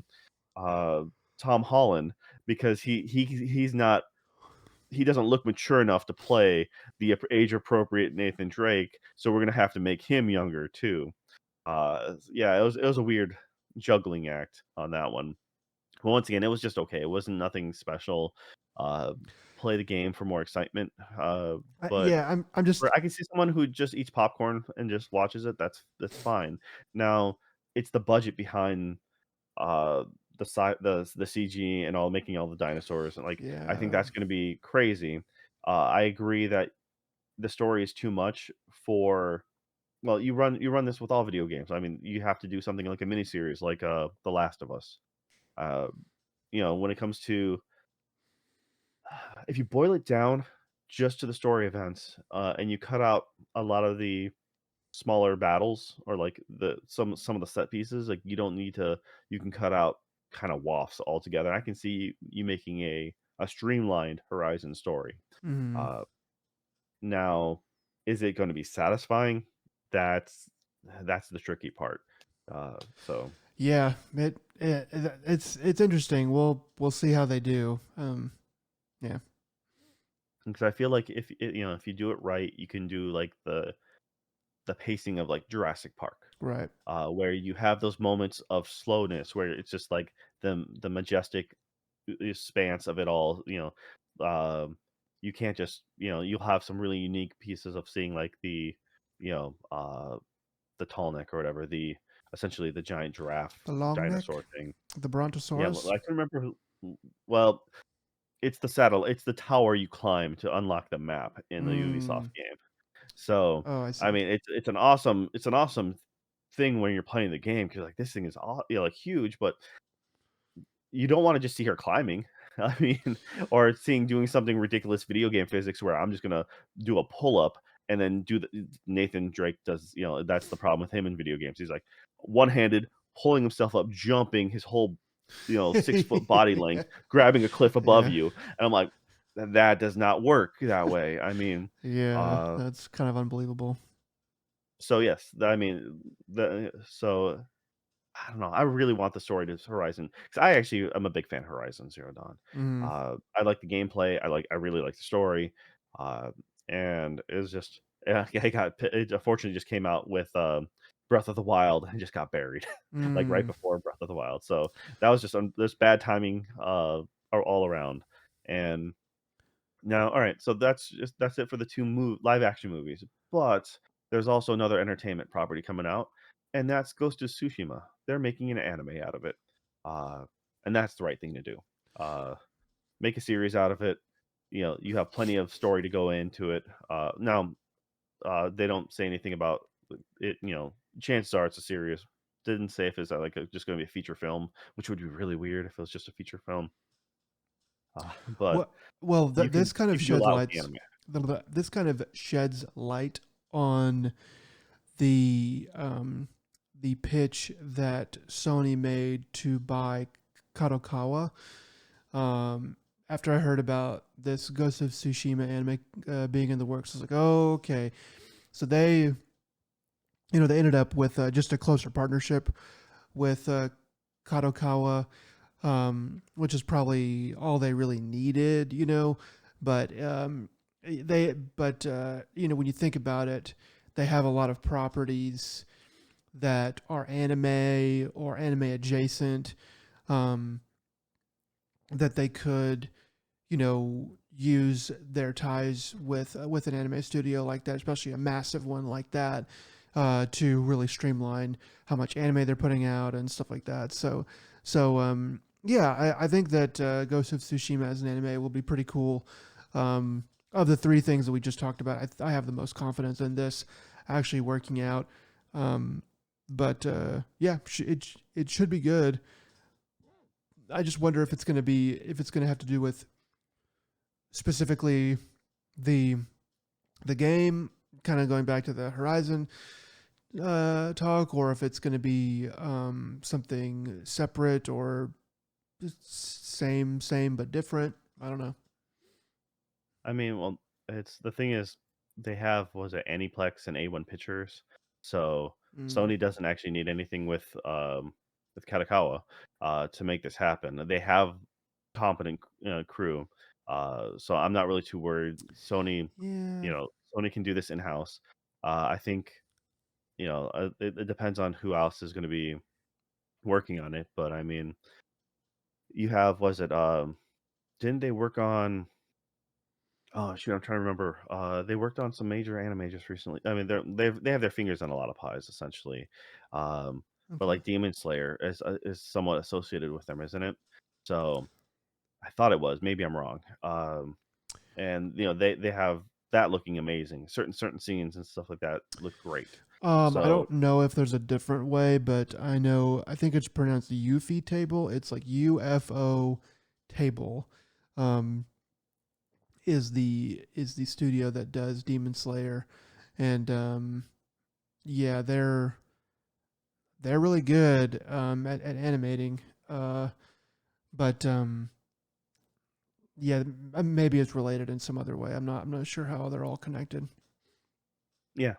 Tom Holland because he doesn't look mature enough to play the age appropriate Nathan Drake, so we're gonna have to make him younger too. Yeah, it was a weird juggling act on that one. But once again, it was just okay. It wasn't nothing special. Uh, Play the game for more excitement. But Yeah, I'm just I can see someone who just eats popcorn and just watches it. That's fine. Now it's the budget behind uh the CG and all making all the dinosaurs and like I think yeah. that's going to be crazy. I agree that the story is too much for well you run this with all video games. I mean, you have to do something like a miniseries like The Last of Us. Uh when it comes to if you boil it down just to the story events and you cut out a lot of the smaller battles or like some of the set pieces, like you can cut out kind of wafts altogether. I can see you making a streamlined Horizon story. Mm, Uh Now, is it going to be satisfying? That's that's the tricky part. So yeah, it's interesting. We'll see how they do. Yeah, because I feel like if you do it right, you can do like the pacing of like Jurassic Park. right. Where you have those moments of slowness where it's just like the majestic expanse of it all. You can't just you'll have some really unique pieces of seeing like you know uh the tall neck or whatever the essentially the giant giraffe The long neck, dinosaur thing. the Yeah, brontosaurus. I can remember well, it's the tower you climb to unlock the map in the Ubisoft Mm. game. So, Oh, I I see. mean, it's an awesome thing when you're playing the game because like this thing is like huge, but you don't want to just see her climbing. I mean, or doing something ridiculous video game physics where I'm just gonna do a pull up and then do the Nathan Drake does. That's the problem with him in video games. He's like one handed pulling himself up, jumping his whole 6 foot body length, grabbing a cliff above Yeah. you, and I'm like, that does not work that way. I mean, Yeah, uh, that's kind of unbelievable. so yes, I mean, I don't know. I really want the story to Horizon because I actually am a big fan of Horizon Zero Dawn. Mhm. I like the gameplay. I really like the story, uh, and it's just yeah. It unfortunately just came out with Breath of the Wild and just got buried like right Mm. before Breath of the Wild. So that was just there's bad timing all around. And no, alright, so that's it for the 2 live action movies, but there's also another entertainment property coming out, and that's Ghost of Tsushima. They're making an anime out of it, uh, and that's the right thing to do. Make a series out of it, you have plenty of story to go into it. Now, they don't say anything about it, chances are it's a series. Didn't say if it's, like, just gonna be a feature film, which would be really weird if it was just a feature film, but Well, well, this kind you of can do a sheds lot with the lights. anime. This kind of sheds light on the pitch that Sony made to buy Kadokawa. Um, After I heard about this Ghost of Tsushima anime being in the works, I was like, oh, okay. So they ended up with just a closer partnership with Kadokawa, which is probably all they really needed, But when you think about it, they have a lot of properties that are anime or anime adjacent, um, that they could, use their ties with an anime studio like that, especially a massive one like that, to really streamline how much anime they're putting out and stuff like that. Yeah, I think that Ghost of Tsushima as an anime will be pretty cool. Of the three things that we just talked about, I have the most confidence in this actually working out. Um, yeah, it should be good. I just wonder if it's going to have to do with specifically the the game, kind of going back to the Horizon talk, or if it's going to be something separate or same but different. I don't know. I mean, well, it's the thing is they have was it Aniplex and A1 Pictures, so Mm. Sony doesn't actually need anything with Kadokawa to make this happen. They have competent crew, so I'm not really too worried. Yeah. Sony can do this in house. I think it depends on who else is going to be working on it, but I mean, you have was it didn't they work on Oh, shoot, I'm trying to remember. They worked on some major anime just recently. I mean, they have their fingers on a lot of pies, essentially. But Okay. like Demon Slayer is somewhat associated with them, isn't it? So I thought it was. Maybe I'm wrong. And they have that looking amazing. Certain scenes and stuff like that look great. I So don't know if there's a different way, but I think it's pronounced the UFO table. It's like UFO table. Um, is the studio that does Demon Slayer, and yeah, they're really good at animating. But yeah, maybe it's related in some other way. I'm not sure how they're all connected. yeah,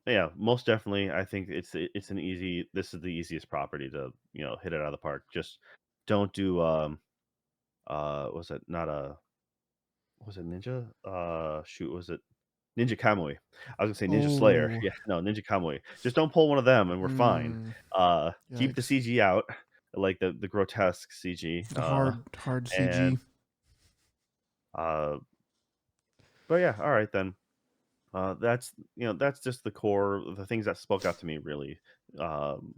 yeah, most definitely. I think it's an easy. This is the easiest property to hit it out of the park. Just don't do was it not a was it Ninja? Shoot, was it Ninja Kamui? I was gonna say Ninja Slayer. Oh, Yeah, no, Ninja Kamui. Just don't pull one of them, and we're fine. Keep the yikes! CG out, like the grotesque CG. The hard And CG. uh, but yeah, all right then. That's just the core, the things that spoke out to me really. Um,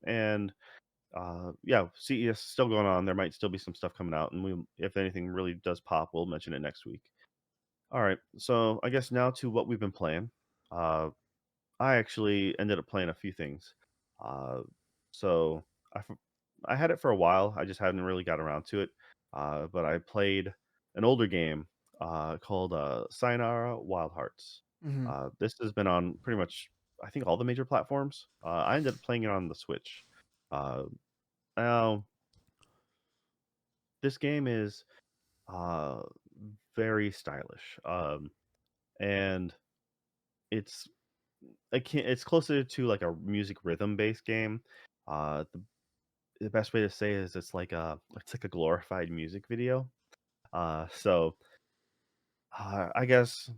and yeah, CES is still going on. There might still be some stuff coming out, and if anything really does pop, we'll mention it next week. All right, so I guess now to what we've been playing. Uh, I actually ended up playing a few things. Uh, so I had it for a while. I just hadn't really got around to it. But I played an older game called Sayonara Wild Hearts. Hmm. This has been on pretty much, I think, all the major platforms. I ended up playing it on the Switch. Uh, Now, this game is uh very stylish. And it's it's closer to like a music rhythm based game. The best way to say it is it's like a glorified music video. I guess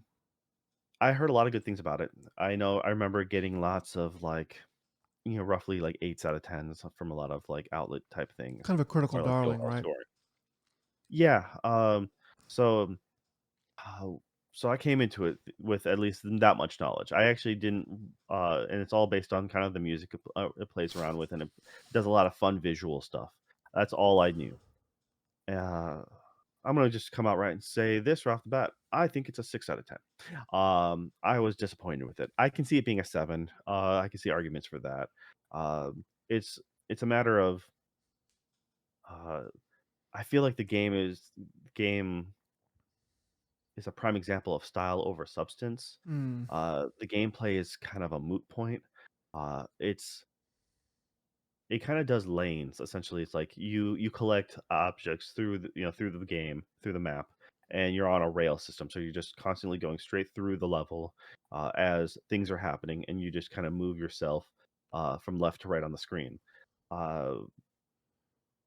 I heard a lot of good things about it. I remember getting lots of like, roughly like 8s out of 10s from a lot of like outlet type things Kind of a critical or like the darling, overall right? story. Yeah. So uh, so I came into it with at least that much knowledge. I actually didn't, and it's all based on kind of the music it plays around with, and it does a lot of fun visual stuff. That's all I knew. Uh, I'm gonna just come out right and say this right off the bat. I think it's a 6 out of 10. I was disappointed with it. I can see it being a 7. I can see arguments for that. It's a matter of uh, I feel like the game is a prime example of style over substance. Mm, The gameplay is kind of a moot point. It's It kinda does lanes, essentially. It's like you collect objects through through the game, through the map, and you're on a rail system, so you're just constantly going straight through the level, as things are happening, and you just kinda move yourself, from left to right on the screen. Uh,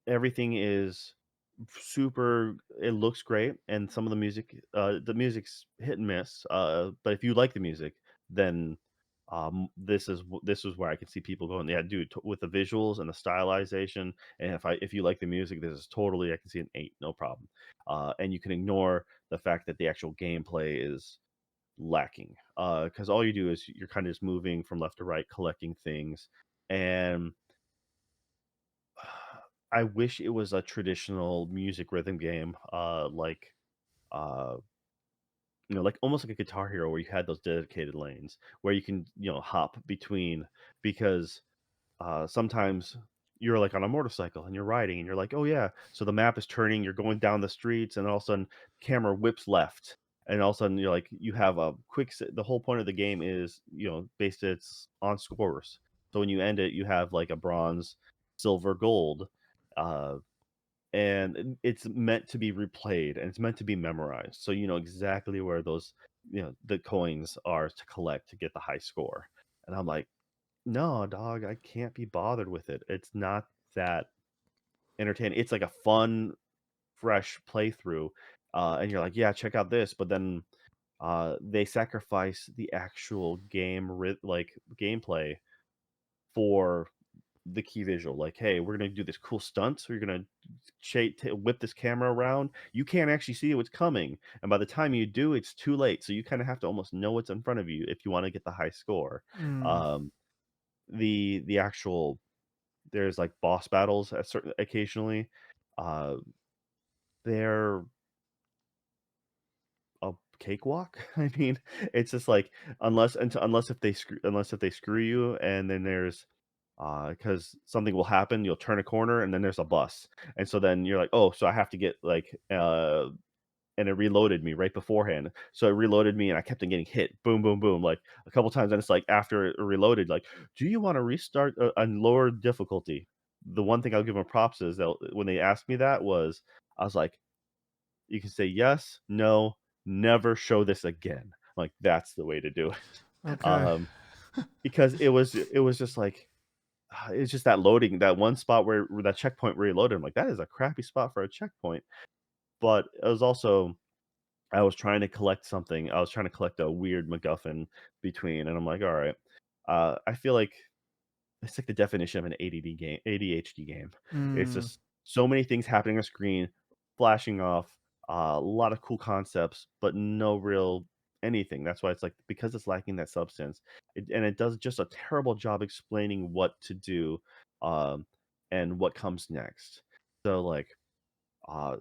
Everything is super it looks great, and some of the music's hit and miss, but if you like the music, then, this is where I can see people going, "Yeah, dude, t with the visuals and the stylization, and if you like the music, this is totally I can see an 8, no problem." And you can ignore the fact that the actual gameplay is lacking, because all you do is you're kinda just moving from left to right, collecting things, and I wish it was a traditional music rhythm game, uh, like almost like a Guitar Hero where you had those dedicated lanes where you can, hop between because sometimes you're like on a motorcycle and you're riding and you're like, oh yeah, so the map is turning, you're going down the streets, and all of a sudden camera whips left, and all of a sudden you're like, you have a the whole point of the game is based it's on scores. So when you end it, you have like a bronze, silver, gold. Uh, and it's meant to be replayed and it's meant to be memorized. So you know exactly where those, the coins are to collect to get the high score. And I'm like, no, dog, I can't be bothered with it. It's not that entertaining. It's like a fun, fresh playthrough. And you're like, yeah, check out this. But then they sacrifice the actual gameplay for the key visual. Like, hey, we're gonna do this cool stunt. So you're gonna whip this camera around. You can't actually see what's coming, and by the time you do, it's too late. So you kind of have to almost know what's in front of you if you want to get the high score. mm, Um, the actual there's like boss battles at certain occasionally. Uh, they're a cakewalk. I mean, it's just like unless if they screw you, and then there's because something will happen, you'll turn a corner, and then there's a bus, and so then you're like, oh, so I have to get like and it reloaded me right beforehand. So it reloaded me, and I kept on getting hit, boom, boom, boom, like a couple times. And it's like after it reloaded, like, do you want to restart and lower difficulty? The one thing I'll give them props is that when they asked me that was, I was like, you can say yes, no, never show this again. Like that's the way to do it. okay. Um, because it was just like it's just that loading, that one spot where that checkpoint reloaded. I'm like, that is a crappy spot for a checkpoint. But it was also I was trying to collect something. I was trying to collect a weird MacGuffin between, and I'm like, all right. I feel like it's like the definition of an ADD game, ADHD game. It's Mm, just so many things happening on screen, flashing off, a lot of cool concepts, but no real anything. That's why it's like because it's lacking that substance, and it does just a terrible job explaining what to do, um, and what comes next. So like, uh,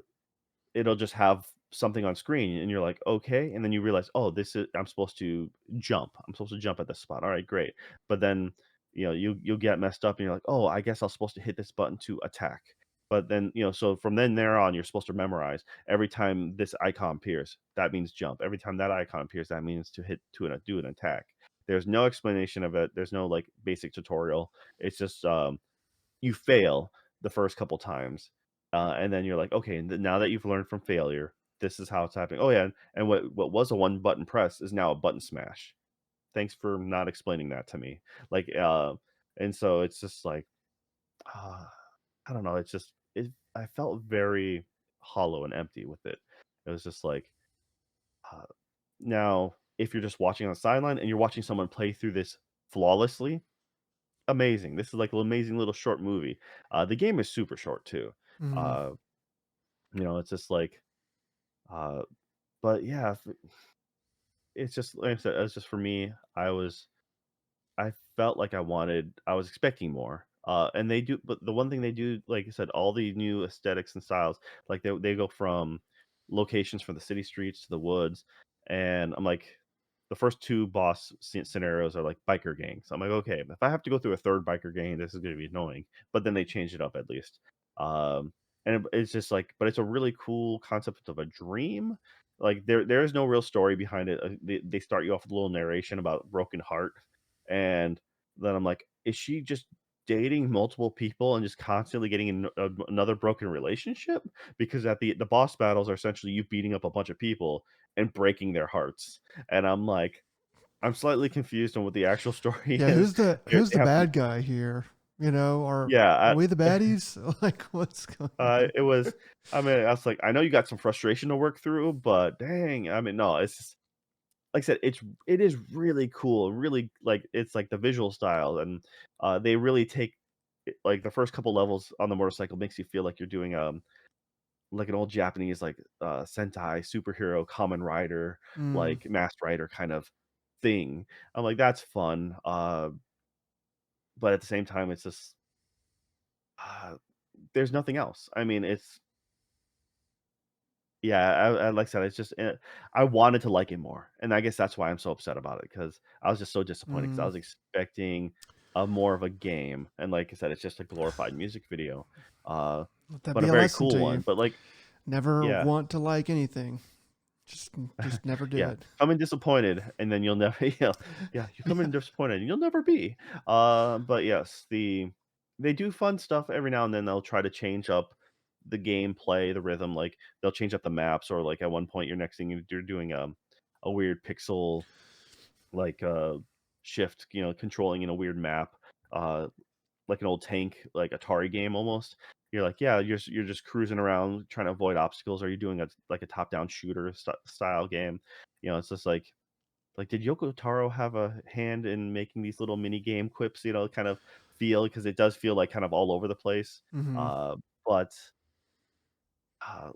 it'll just have something on screen and you're like, "Okay," and then you realize, "Oh, this is I'm supposed to jump. I'm supposed to jump at this spot. Alright, great." But then, you'll get messed up and you're like, "Oh, I guess I'm supposed to hit this button to attack." But then, so from then there on, you're supposed to memorize every time this icon appears, that means jump. Every time that icon appears, that means to hit to an do an attack. There's no explanation of it. There's no, like, basic tutorial. It's just, you fail. the first couple times, and then you're like, okay, now that you've learned from failure, this is how it's happening. Oh yeah, and what was a one button press is now a button smash. Thanks for not explaining that to me. Like, and so it's just like, uh, I don't know. It's just I felt very hollow and empty with it. It was just like, uh, now if you're just watching on the sideline and you're watching someone play through this flawlessly, amazing. This is like an amazing little short movie. The game is super short too. Mm, Uh, it's just like, uh, but yeah, it's just like I said, it's just for me. I felt like I was expecting more. And they do, but the one thing they do, like I said, all the new aesthetics and styles, like they go from locations from the city streets to the woods, and I'm like, the first two scenarios are like biker gangs. I'm like, okay, if I have to go through a third biker gang, this is going to be annoying. But then they change it up at least. Um, it's just like, but it's a really cool concept of a dream. Like there is no real story behind it. They start you off with a little narration about broken heart, and then I'm like, is she just dating multiple people and just constantly getting in another broken relationship? Because at the boss battles are essentially you beating up a bunch of people and breaking their hearts. And I'm like, I'm slightly confused on what the actual story yeah, is. who's They the have bad guy here? You know, are yeah, we the baddies? Like, what's going on? it was. I mean, I was like, I know you got some frustration to work through, but dang, I mean, no, it's just, like I said, it is really cool, really like it's like the visual style, and they really take like the first couple levels on the motorcycle makes you feel like you're doing like an old Japanese like Sentai superhero Kamen Rider, Mm, like Masked Rider kind of thing. I'm like, that's fun. But at the same time, it's just uh, there's nothing else. I mean, it's yeah, I like I said, it's just I wanted to like it more, and I guess that's why I'm so upset about it because I was just so disappointed because I mm. was expecting a more of a game, and like I said, it's just a glorified music video, uh, Let that but be a a very lesson cool to you. one. But like, Never yeah, want to like anything. Just never do yeah, it. come in disappointed, and then you'll never, yeah, you come in Yeah. disappointed, and you'll never be. But yes, they do fun stuff every now and then. They'll try to change up the gameplay, the rhythm. Like they'll change up the maps, or like at one point, your next thing you're doing a weird pixel like shift, controlling in a weird map, uh, like an old tank, like Atari game almost. You're like, yeah, you're just cruising around trying to avoid obstacles. Are you doing a like a top down shooter style game? It's just like, did Yoko Taro have a hand in making these little mini game quips, kind of feel because it does feel like kind of all over the place. Hmm. Uh, but uh,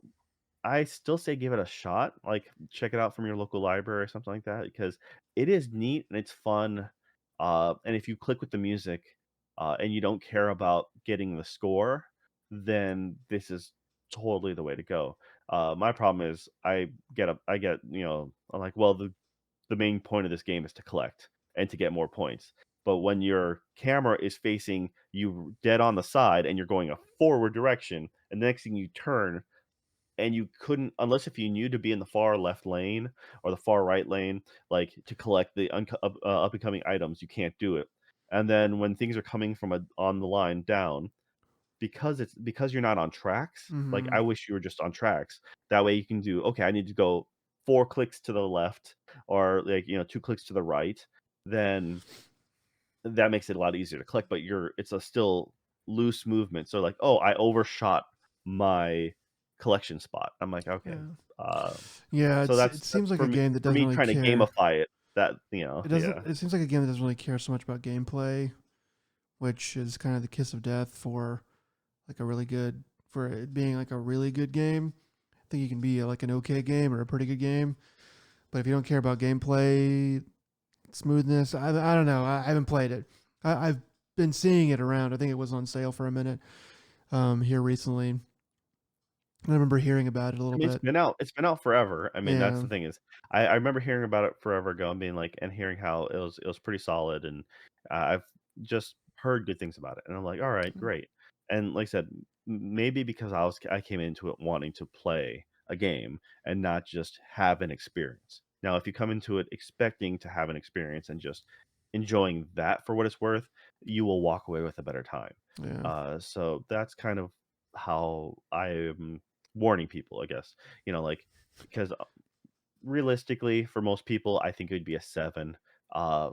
I still say give it a shot. Like, check it out from your local library or something like that because it is neat and it's fun. And if you click with the music, and you don't care about getting the score, then this is totally the way to go. My problem is I'm like, well, the main point of this game is to collect and to get more points. But when your camera is facing you dead on the side and you're going a forward direction, and the next thing you turn and you couldn't, unless if you knew to be in the far left lane or the far right lane, like to collect the up and coming items, you can't do it. And then when things are coming from on the line down, because you're not on tracks, like, Hmm. I wish you were just on tracks. That way you can do, "Okay, I need to go 4 clicks to the left or, like, 2 clicks to the right." Then that makes it a lot easier to click, but it's a still loose movement. So, like, "Oh, I overshot my collection spot." I'm like, "Okay." Yeah. Uh, Yeah. so It that's seems like a game that for doesn't me really trying to care. gamify it, It doesn't. yeah. It seems like a game that doesn't really care so much about gameplay, which is kind of the kiss of death for like a really good for it being like a really good game. I think you can be like an okay game or a pretty good game, but if you don't care about gameplay, smoothness, I don't know. I haven't played it. I've been seeing it around. I think it was on sale for a minute here recently. I remember hearing about it a I little mean, bit. it's been out forever. I mean, that's Yeah. the thing is, I remember hearing about it forever ago and being like, and hearing how it was pretty solid, and I've just heard good things about it, and I'm like, all right, great. And like I said, maybe because I came into it wanting to play a game and not just have an experience. Now, if you come into it expecting to have an experience and just enjoying that for what it's worth, you will walk away with a better time. Yeah. So that's kind of how I'm warning people, I guess. Like because realistically, for most people, I think it would be a 7.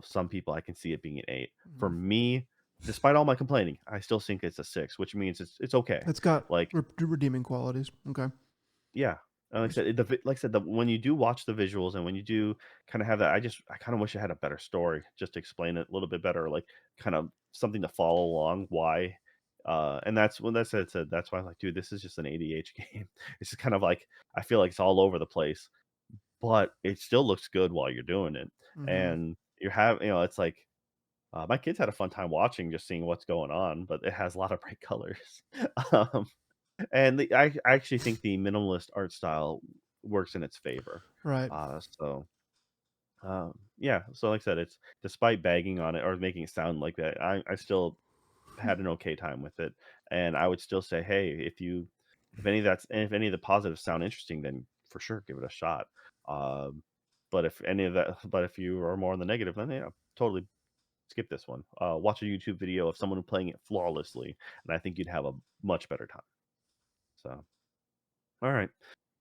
Some people I can see it being an 8. For Mhm. me, despite all my complaining, I still think it's a 6, which means it's okay. It's got Like, redeeming qualities. Okay. yeah. And like I said, like I said, when you do watch the visuals and when you do kind of have that, I kind of wish I had a better story just to explain it a little bit better, like kind of something to follow along. Why? And that's when that's it. Said that's why I'm like, dude, this is just an ADH game. It's just kind of like I feel like it's all over the place, but it still looks good while you're doing it. Mhm. And it's like my kids had a fun time watching, just seeing what's going on, but it has a lot of bright colors. um, and I actually think the minimalist art style works in its favor. Right. Yeah. So, like I said, it's despite bagging on it or making it sound like that, I still had an okay time with it, and I would still say, hey, if any of the positives sound interesting, then for sure give it a shot. Um, but if you are more on the negative, then yeah, totally skip this one. Watch a YouTube video of someone playing it flawlessly, and I think you'd have a much better time. So, all right,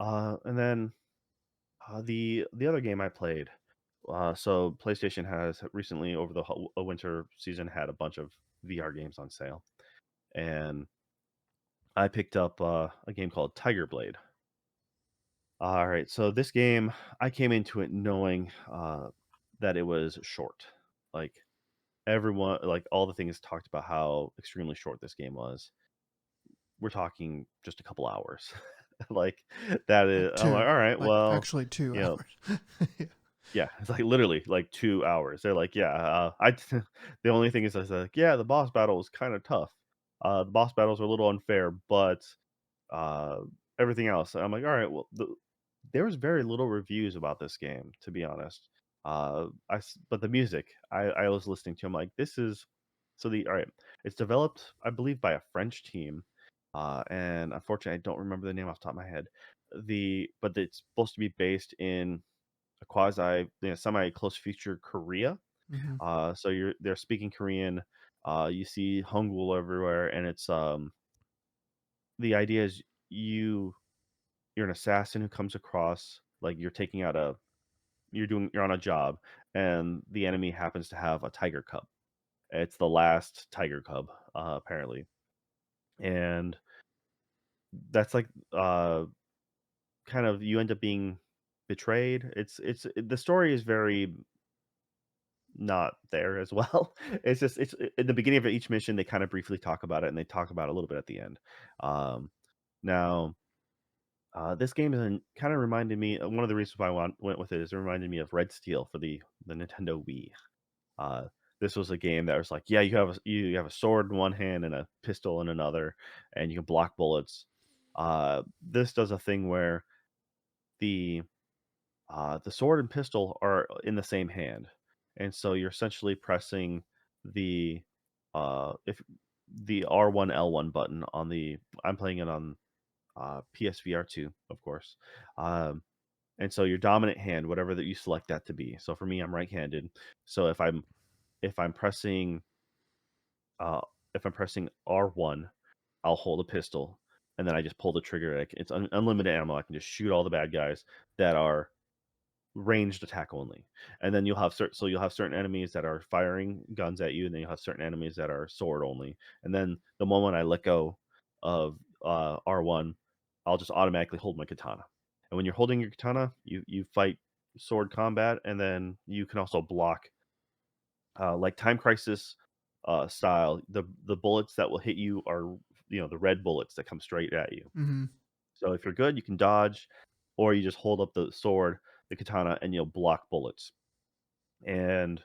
and then the other game I played. So PlayStation has recently over the winter season had a bunch of VR games on sale, and I picked up a game called Tiger Blade. All right, so this game I came into it knowing that it was short. Like everyone, like all the things talked about how extremely short this game was. We're talking just a couple hours. Like that is, Like I'm like, two. all right, Like well, actually two you know, hours. Yeah. yeah, it's like literally like 2 hours. They're like, yeah, the only thing is, I was like, yeah, the boss battle was kind of tough. The boss battles are a little unfair, but uh, everything else, I'm like, all right, well, there was very little reviews about this game, to be honest. But the music I was listening to, I'm like, this is all right. It's developed, I believe, by a French team, and unfortunately, I don't remember the name off the top of my head. But it's supposed to be based in a quasi, semi close future Korea. Mhm. So they're speaking Korean. You see Hangul everywhere, and it's the idea is you're an assassin who comes across like you're on a job, and the enemy happens to have a tiger cub. It's the last tiger cub, apparently, and that's like kind of you end up being betrayed. The story is very not there as well. It's just it's in the beginning of each mission they kind of briefly talk about it and they talk about it a little bit at the end. Um, now this game is kind of reminded me. One of the reasons why went with it is it reminded me of Red Steel for the Nintendo Wii. Uh, this was a game that was like, yeah, you have a sword in one hand and a pistol in another, and you can block bullets. This does a thing where the the sword and pistol are in the same hand, and so you're essentially pressing the if the R1 L1 button on the. I'm playing it on PSVR2, of course. Um, and so your dominant hand, whatever that you select that to be. So for me, I'm right-handed. So if I'm pressing uh, if I'm pressing R1, I'll hold a pistol, and then I just pull the trigger. It's unlimited ammo. I can just shoot all the bad guys that are ranged attack only. And then you'll have certain enemies that are firing guns at you, and then you'll have certain enemies that are sword only. And then the moment I let go of R1, I'll just automatically hold my katana. And when you're holding your katana, you fight sword combat, and then you can also block like Time Crisis style. The bullets that will hit you are the red bullets that come straight at you. Mhm. So if you're good, you can dodge, or you just hold up the sword, the katana, and you'll block bullets. And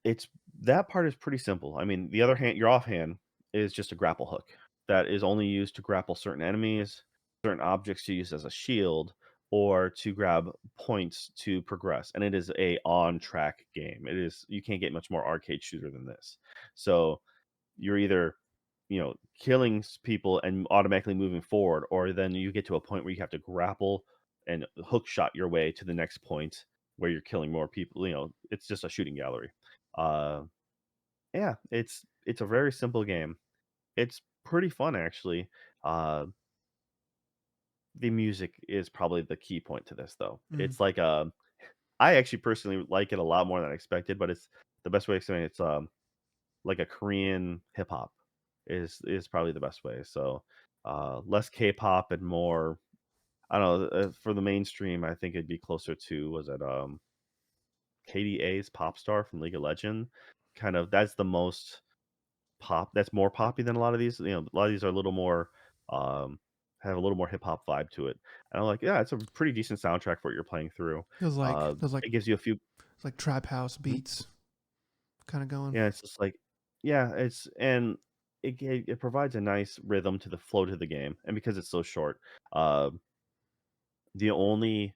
it's that part is pretty simple. I mean, the other hand, your offhand is just a grapple hook that is only used to grapple certain enemies, certain objects to use as a shield, or to grab points to progress. And it is a on track game. You can't get much more arcade shooter than this. So you're either killing people and automatically moving forward, or then you get to a point where you have to grapple and hook shot your way to the next point where you're killing more people. It's just a shooting gallery. Uh, yeah, it's a very simple game. It's pretty fun actually. Uh, the music is probably the key point to this, though. Mm. It's like I actually personally like it a lot more than I expected, but it's the best way to explain it, it's like a Korean hip hop is probably the best way. So less K-pop and more. I don't know. For the mainstream, I think it'd be closer to was it KDA's Pop Star from League of Legends. Kind of that's the most pop. That's more poppy than a lot of these. A lot of these are a little more um have a little more hip hop vibe to it. And I'm like, yeah, it's a pretty decent soundtrack for what you're playing through. Feels like feels like It gives you a few. it's like trap house Mhm. beats kind of going. Yeah, it's just like, yeah, it's and it provides a nice rhythm to the flow to the game, and because it's so short, uh, the only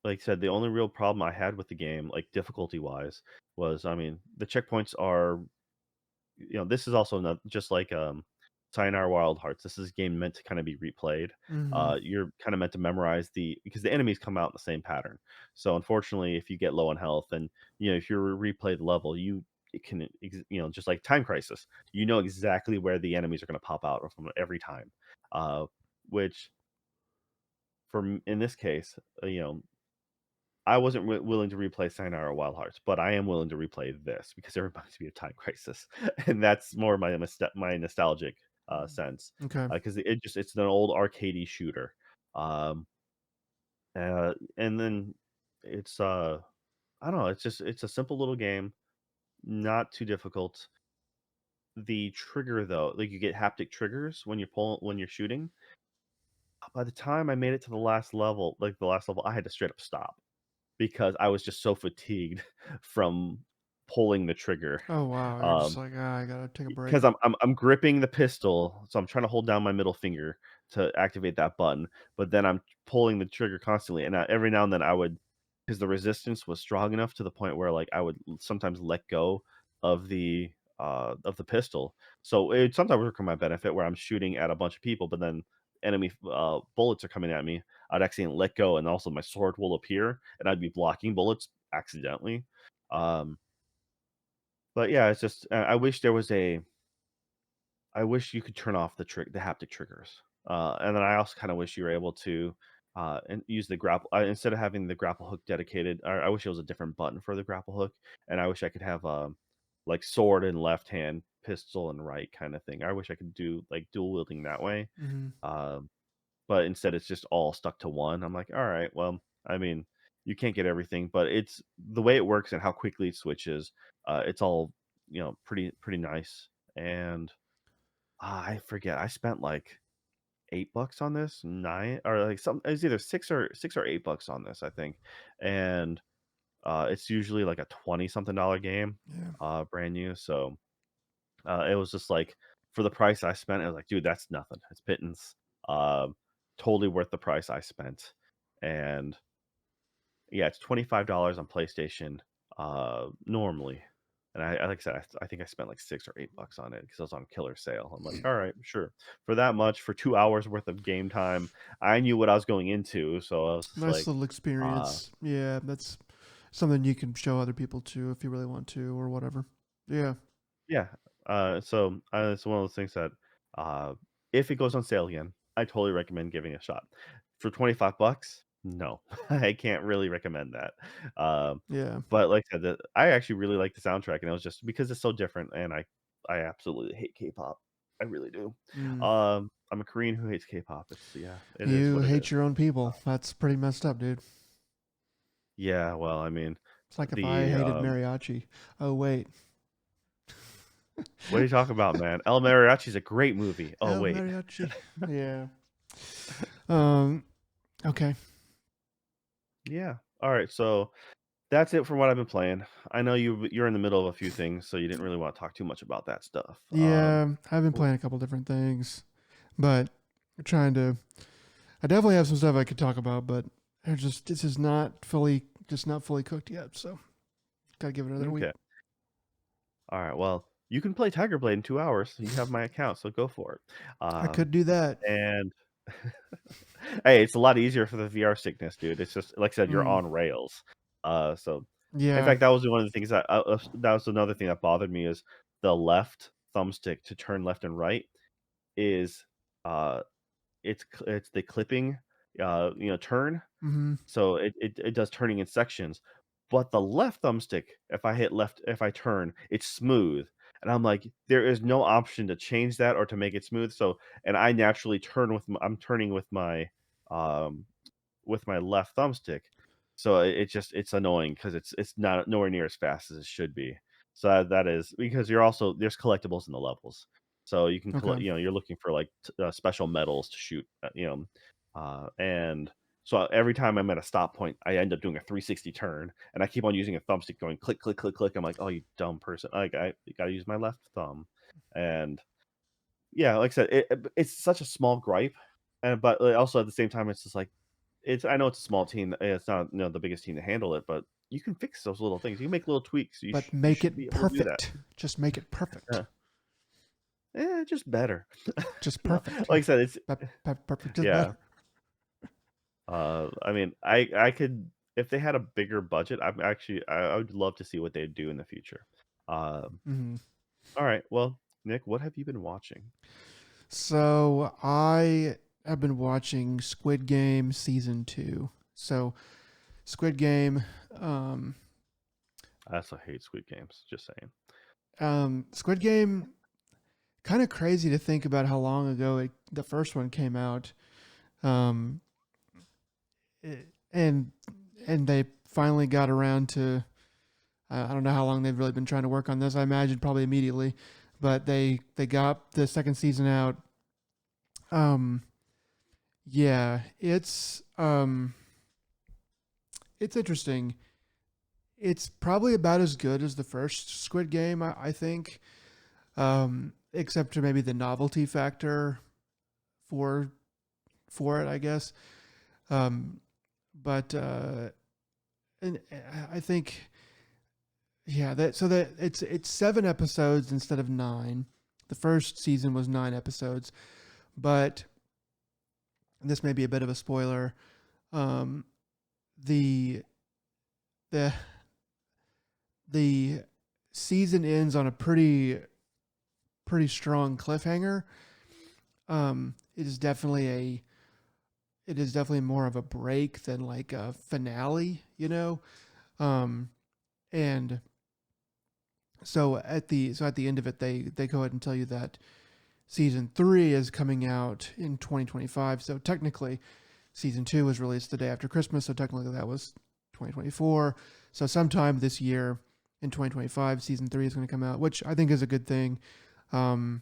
like I said, the only real problem I had with the game, like difficulty wise, was I mean the checkpoints are this is also not just like Sayonara Wild Hearts. This is a game meant to kind of be replayed. Mm-hmm. You're kind of meant to memorize because the enemies come out in the same pattern. So unfortunately, if you get low on health and if you replay the level, it can just like Time Crisis, you know exactly where the enemies are going to pop out from every time. Uh, which in this case, I wasn't willing to replay Sayonara Wild Hearts, but I am willing to replay this because it reminds me of Time Crisis, and that's more my nostalgic sense Okay. because it's an old arcadey shooter, and then it's I don't know, it's a simple little game, not too difficult. The trigger though, like you get haptic triggers when you're shooting. By the time I made it to the last level, I had to straight up stop because I was just so fatigued from pulling the trigger. Oh wow, you're just Um, like, I gotta take a break. because I'm gripping the pistol, so I'm trying to hold down my middle finger to activate that button, but then I'm pulling the trigger constantly, and every now and then I would, because the resistance was strong enough to the point where like I would sometimes let go of the pistol. So it sometimes work in my benefit where I'm shooting at a bunch of people, but then enemy bullets are coming at me. I'd accidentally let go, and also my sword will appear, and I'd be blocking bullets accidentally. Um, but yeah, it's just I wish there was a I wish you could turn off the haptic triggers. And then I also kind of wish you were able to and use the grapple instead of having the grapple hook dedicated. I wish it was a different button for the grapple hook, and I wish I could have like sword in left hand, pistol and right kind of thing. I wish I could do like dual wielding that way. Mm-hmm. Um, but instead it's just all stuck to one. I'm like, all right, well, I mean, you can't get everything, but it's the way it works and how quickly it switches. It's all pretty nice and I forget. I spent like $8 on this, 9 or like some it's either 6 or $8 on this, I think. And it's usually like a 20 something dollar game, Yeah. brand new. So it was just like for the price I spent, I was like, dude, that's nothing. It's pittance. Um, totally worth the price I spent. And yeah, it's $25 on PlayStation, normally. And like I said, I think I spent like 6 or $8 on it because it was on killer sale. I'm like, "All right, sure." For that much, for 2 hours worth of game time, I knew what I was going into, so I was just Nice like, little uh experience. Yeah, that's something you can show other people too if you really want to or whatever. Yeah. yeah. It's one of those things that, uh, if it goes on sale again, I totally recommend giving it a shot. For 25 bucks, no, I can't really recommend that. Um, Yeah. but like I said, I actually really like the soundtrack, and it was just because it's so different, and I absolutely hate K-pop. I really do. Mm. I'm a Korean who hates K-pop. Yeah, it is You what it hate is. your own people. That's pretty messed up, dude. Yeah, well, I mean, It's like if I the hated mariachi. Oh wait. what are you talking about, man? El Mariachi is a great movie. Oh El wait, mariachi. Yeah. Um. Okay. yeah. All right, so that's it for what I've been playing. I know you're in the middle of a few things, so you didn't really want to talk too much about that stuff. Yeah, I've been W- playing a couple different things, but trying to. I definitely have some stuff I could talk about, but they're just this is not fully cooked yet. So gotta give it another week. okay. All right. Well, you can play Tiger Blade in 2 hours. You have my account, so go for it. I could do that. And hey, it's a lot easier for the VR sickness, dude. It's just like I said, you're Mm. on rails. So in Yeah. fact, that was one of the things that was another thing that bothered me is the left thumbstick to turn left and right is, uh, it's the clipping, turn. Mm-hmm. So it does turning in sections, but the left thumbstick, if I turn, it's smooth, and I'm like, there is no option to change that or to make it smooth, so and I naturally turn I'm turning um, with my left thumbstick, so it's annoying because it's not nowhere near as fast as it should be. So that is because there's collectibles in the levels, so you can Okay. collect. You're looking for like special medals to shoot. And so every time I'm at a stop point, I end up doing a 360 turn, and I keep on using a thumbstick, going click click click click. I'm like, oh, you dumb person! Like I gotta use my left thumb, and yeah, like I said, it's such a small gripe, and but also at the same time, it's just like I know it's a small team. It's not the biggest team to handle it, but you can fix those little things. You can make little tweaks. But You make should be it able to do that. perfect. Just make it perfect. Yeah. Just better. Just No, perfect. like Yeah. I said, it's Perfect is better. yeah. I mean, I could if they had a bigger budget. I would love to see what they'd do in the future. Um, Hmm. all right, well, Nick, what have you been watching? So I have been watching Squid Game season 2. So Squid Game, um, I also hate Squid Games. Just saying. Squid Game, kind of crazy to think about how long ago the first one came out. Um, and they finally got around to. I don't know how long they've really been trying to work on this. I imagine probably immediately, but they got the second season out. Um, yeah, it's interesting. It's probably about as good as the first Squid Game, I think, except for maybe the novelty factor for it, I guess. Um, but and I think yeah, that it's 7 episodes instead of 9. The first season was 9 episodes, but this may be a bit of a spoiler. Um, the the the season ends on a pretty strong cliffhanger. It is definitely more of a break than like a finale, Um, and so at the end of it, they go ahead and tell you that season 3 is coming out in 2025. So technically, season 2 was released the day after Christmas. So technically, that was 2024. So sometime this year in 2025, season 3 is going to come out, which I think is a good thing. Um,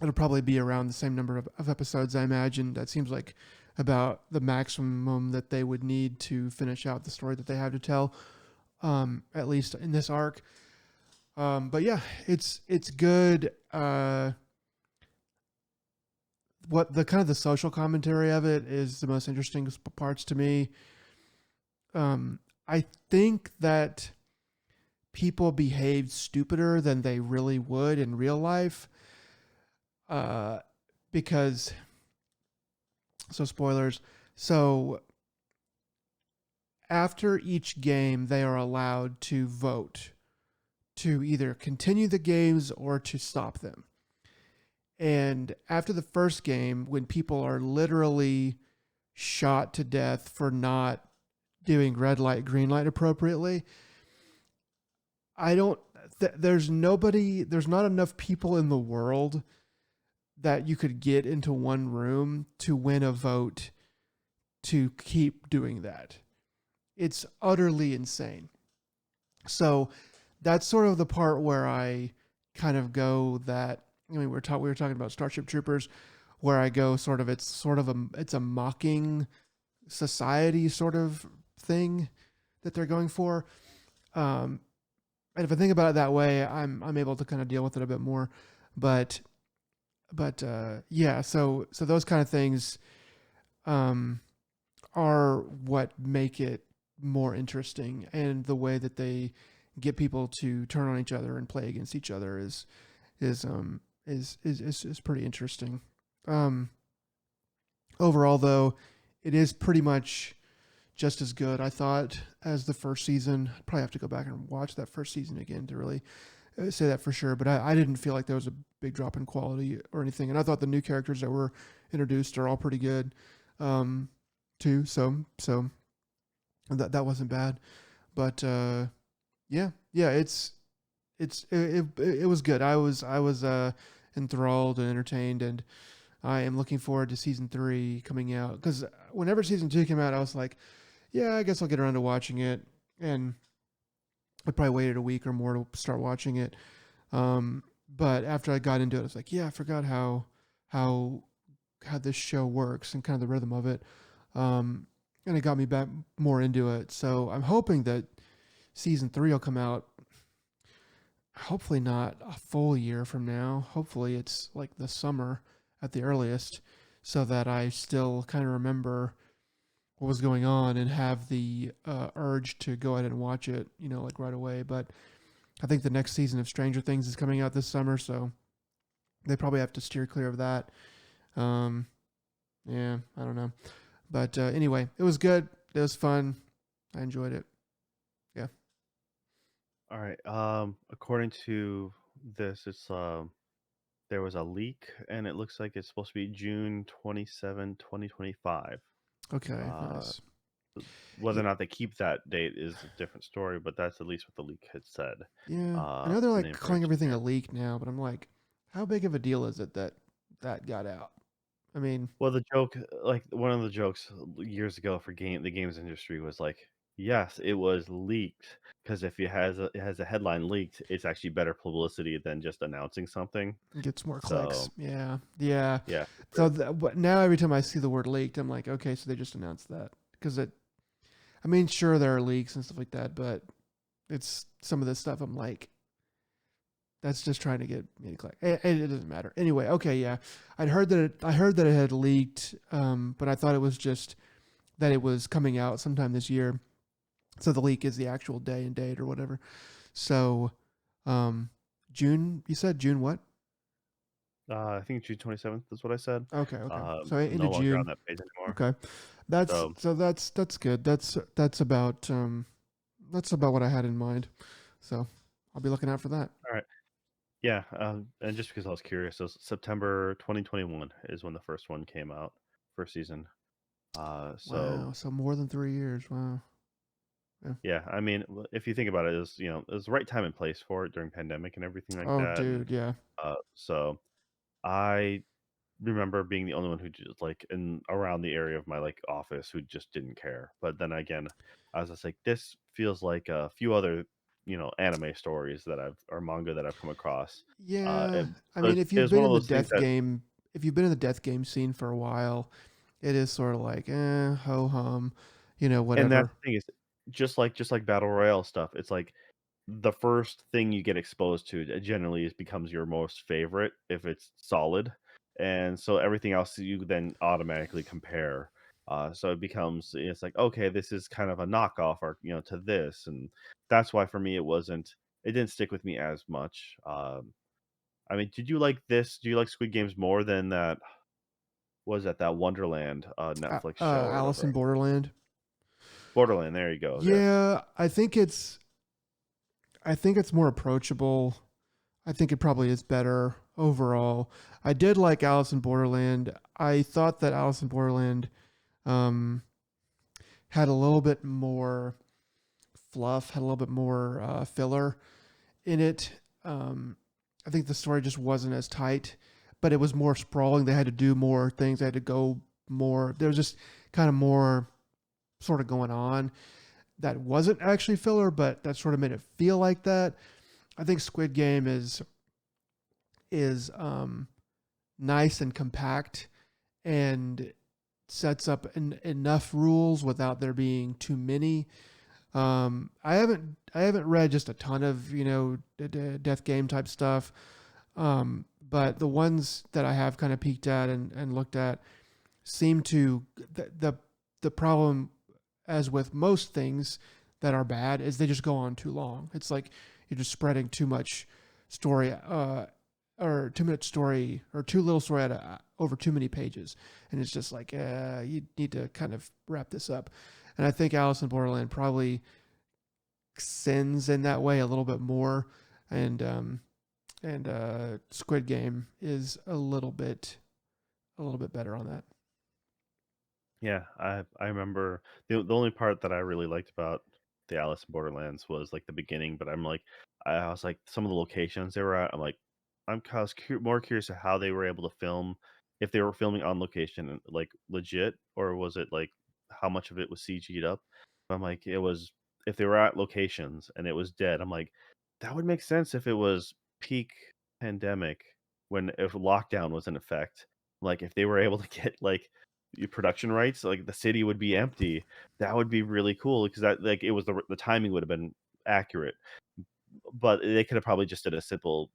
it'll probably be around the same number of episodes, I imagine. That seems like about the maximum that they would need to finish out the story that they have to tell, at least in this arc. But yeah, it's good. What the kind of the social commentary of it is the most interesting parts to me. I think that people behave stupider than they really would in real life. Uh, because so spoilers. So after each game, they are allowed to vote to either continue the games or to stop them. And after the first game, when people are literally shot to death for not doing red light, green light appropriately, I don't, there's not enough people in the world that you could get into one room to win a vote to keep doing that. It's utterly insane. So that's sort of the part where I kind of go that I mean we were talking about Starship Troopers, where I go sort of it's a mocking society sort of thing that they're going for. Um, and if I think about it that way, I'm able to kind of deal with it a bit more. But yeah, so those kind of things um, are what make it more interesting, and the way that they get people to turn on each other and play against each other is um is pretty interesting. Um, overall, though, it is pretty much just as good, I thought, as the first season. I'd probably have to go back and watch that first season again to really say that for sure. But I didn't feel like there was a big drop in quality or anything. And I thought the new characters that were introduced are all pretty good, um, too. So that wasn't bad. But yeah, it was good. I was enthralled and entertained, and I am looking forward to season 3 coming out. Because whenever season 2 came out, I was like, yeah, I guess I'll get around to watching it, and I probably waited a week or more to start watching it. But after I got into it, I was like, yeah, I forgot how how this show works and kind of the rhythm of it. And it got me back more into it. So I'm hoping that season 3 will come out. Hopefully not a full year from now. Hopefully it's like the summer at the earliest, so that I still kind of remember what was going on and have the urge to go ahead and watch it, like right away. But I think the next season of Stranger Things is coming out this summer, so they probably have to steer clear of that. Um, yeah, I don't know. But anyway, it was good. It was fun. I enjoyed it. Yeah. All right. According to this, it's there was a leak, and it looks like it's supposed to be June 27, 2025. Okay. Uh, Nice. whether Yeah. or not they keep that date is a different story, but that's at least what the leak had said. Yeah. I know they're The like calling information everything a here. leak now, but I'm like, how big of a deal is it that that got out? I mean, Well, the joke, like one of the jokes years ago for the games industry was like, yes, it was leaked because if it has a headline leaked, it's actually better publicity than just announcing something. gets more clicks. So Yeah. Yeah. yeah, So for but now every time I see the word leaked, I'm like, okay, so they just announced that because it. I mean, sure there are leaks and stuff like that, but it's some of this stuff. I'm like, that's just trying to get me to click. It doesn't matter anyway. Okay, yeah, I heard that it had leaked, but I thought it was just that it was coming out sometime this year. So the leak is the actual day and date or whatever. So, um, June. You said June what? I think June 27th is what I said. Okay, okay. So into No longer on June. that page anymore. Okay, So that's good. That's about what I had in mind. So I'll be looking out for that. all right, yeah, and just because I was curious, so September 2021 is when the first one came out, first season. So Wow. So more than 3 years. Wow. Yeah. yeah, I mean, if you think about it, it was the right time and place for it during pandemic and everything like Oh, that, and dude. Yeah. so I remember being the only one who just like in around the area of my like office who just didn't care. But then again, I was just like, this feels like a few other anime stories that I've or manga that I've come across. Yeah. I So mean, if it you've was been one of in the those things death that, game, if you've been in the death game scene for a while, it is sort of like, ho hum, and that's whatever. the thing is, just like battle royale stuff. It's like the first thing you get exposed to generally becomes your most favorite if it's solid, and so everything else you then automatically compare. So it's like, okay, this is kind of a knockoff or to this, and that's why for me it didn't stick with me as much. I mean, did you like this? Do you like Squid Games more than that? Was that Wonderland Netflix show or Alice whatever? in Borderland. Borderland. There you go. Yes. Yeah, I think it's more approachable. I think it probably is better overall. I did like Alice in Borderland. I thought that Alice in Borderland um, had a little bit more fluff, had a little bit more filler in it. Um, I think the story just wasn't as tight, but it was more sprawling. They had to do more things. They had to go more. There was just kind of more sort of going on that wasn't actually filler, but that sort of made it feel like that. I think Squid Game is nice and compact and sets up enough rules without there being too many. I haven't read just a ton of death game type stuff, but the ones that I have kind of peeked at and looked at seem to the problem, as with most things that are bad, is they just go on too long. It's like you're just spreading too much story, or too much story, or too little story over too many pages, and it's just like you need to kind of wrap this up. And I think Alice in Borderland probably sins in that way a little bit more, and Squid Game is a little bit better on that. Yeah, I remember the only part that I really liked about the Alice in Borderlands was like the beginning, but I was like some of the locations they were at. I'm like I was more curious to how they were able to film if they were filming on location and like legit, or was it like how much of it was CG'd up. I'm like it was if they were at locations and it was dead. I'm like that would make sense if it was peak pandemic when if lockdown was in effect. Like if they were able to get like production rights, like the city would be empty. That would be really cool because that like it was the timing would have been accurate. But they could have probably just did a simple,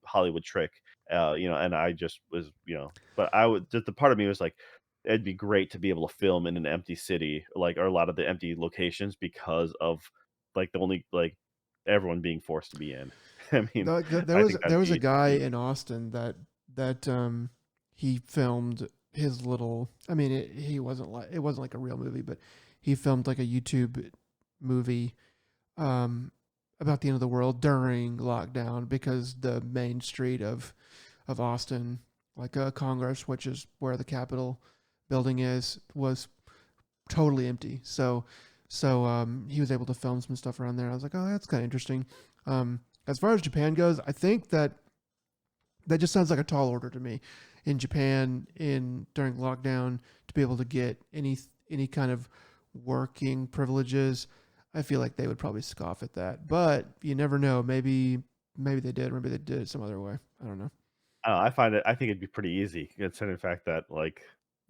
Hollywood trick, and I just was, but I would just the part of me was like, it'd be great to be able to film in an empty city, like or a lot of the empty locations because of like the only like everyone being forced to be in. I mean, I think that'd There was a be guy really in Austin that he filmed his little. I mean, it wasn't like a real movie, but he filmed like a YouTube movie um, about the end of the world during lockdown because the main street of Austin, like Congress, which is where the Capitol building is, was totally empty. So he was able to film some stuff around there. I was like, oh, that's kind of interesting. As far as Japan goes, I think that just sounds like a tall order to me. In Japan, in during lockdown, to be able to get any kind of working privileges, I feel like they would probably scoff at that. But you never know. Maybe they did. Maybe they did it some other way. I don't know. I think it'd be pretty easy considering the fact that, like,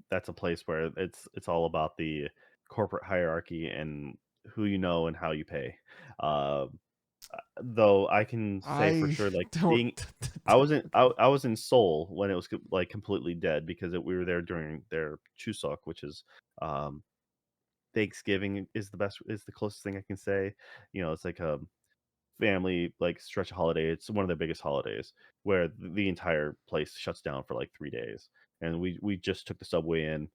that's a place where it's all about the corporate hierarchy and who you know and how you pay. Um, though I can say for I sure, like, don't. being I was in Seoul when it was like, completely dead because we were there during their Chuseok, which is, um, Thanksgiving is the closest thing I can say. It's like a family like stretch of holiday. It's one of their biggest holidays where the entire place shuts down for like 3 days. And we just took the subway in,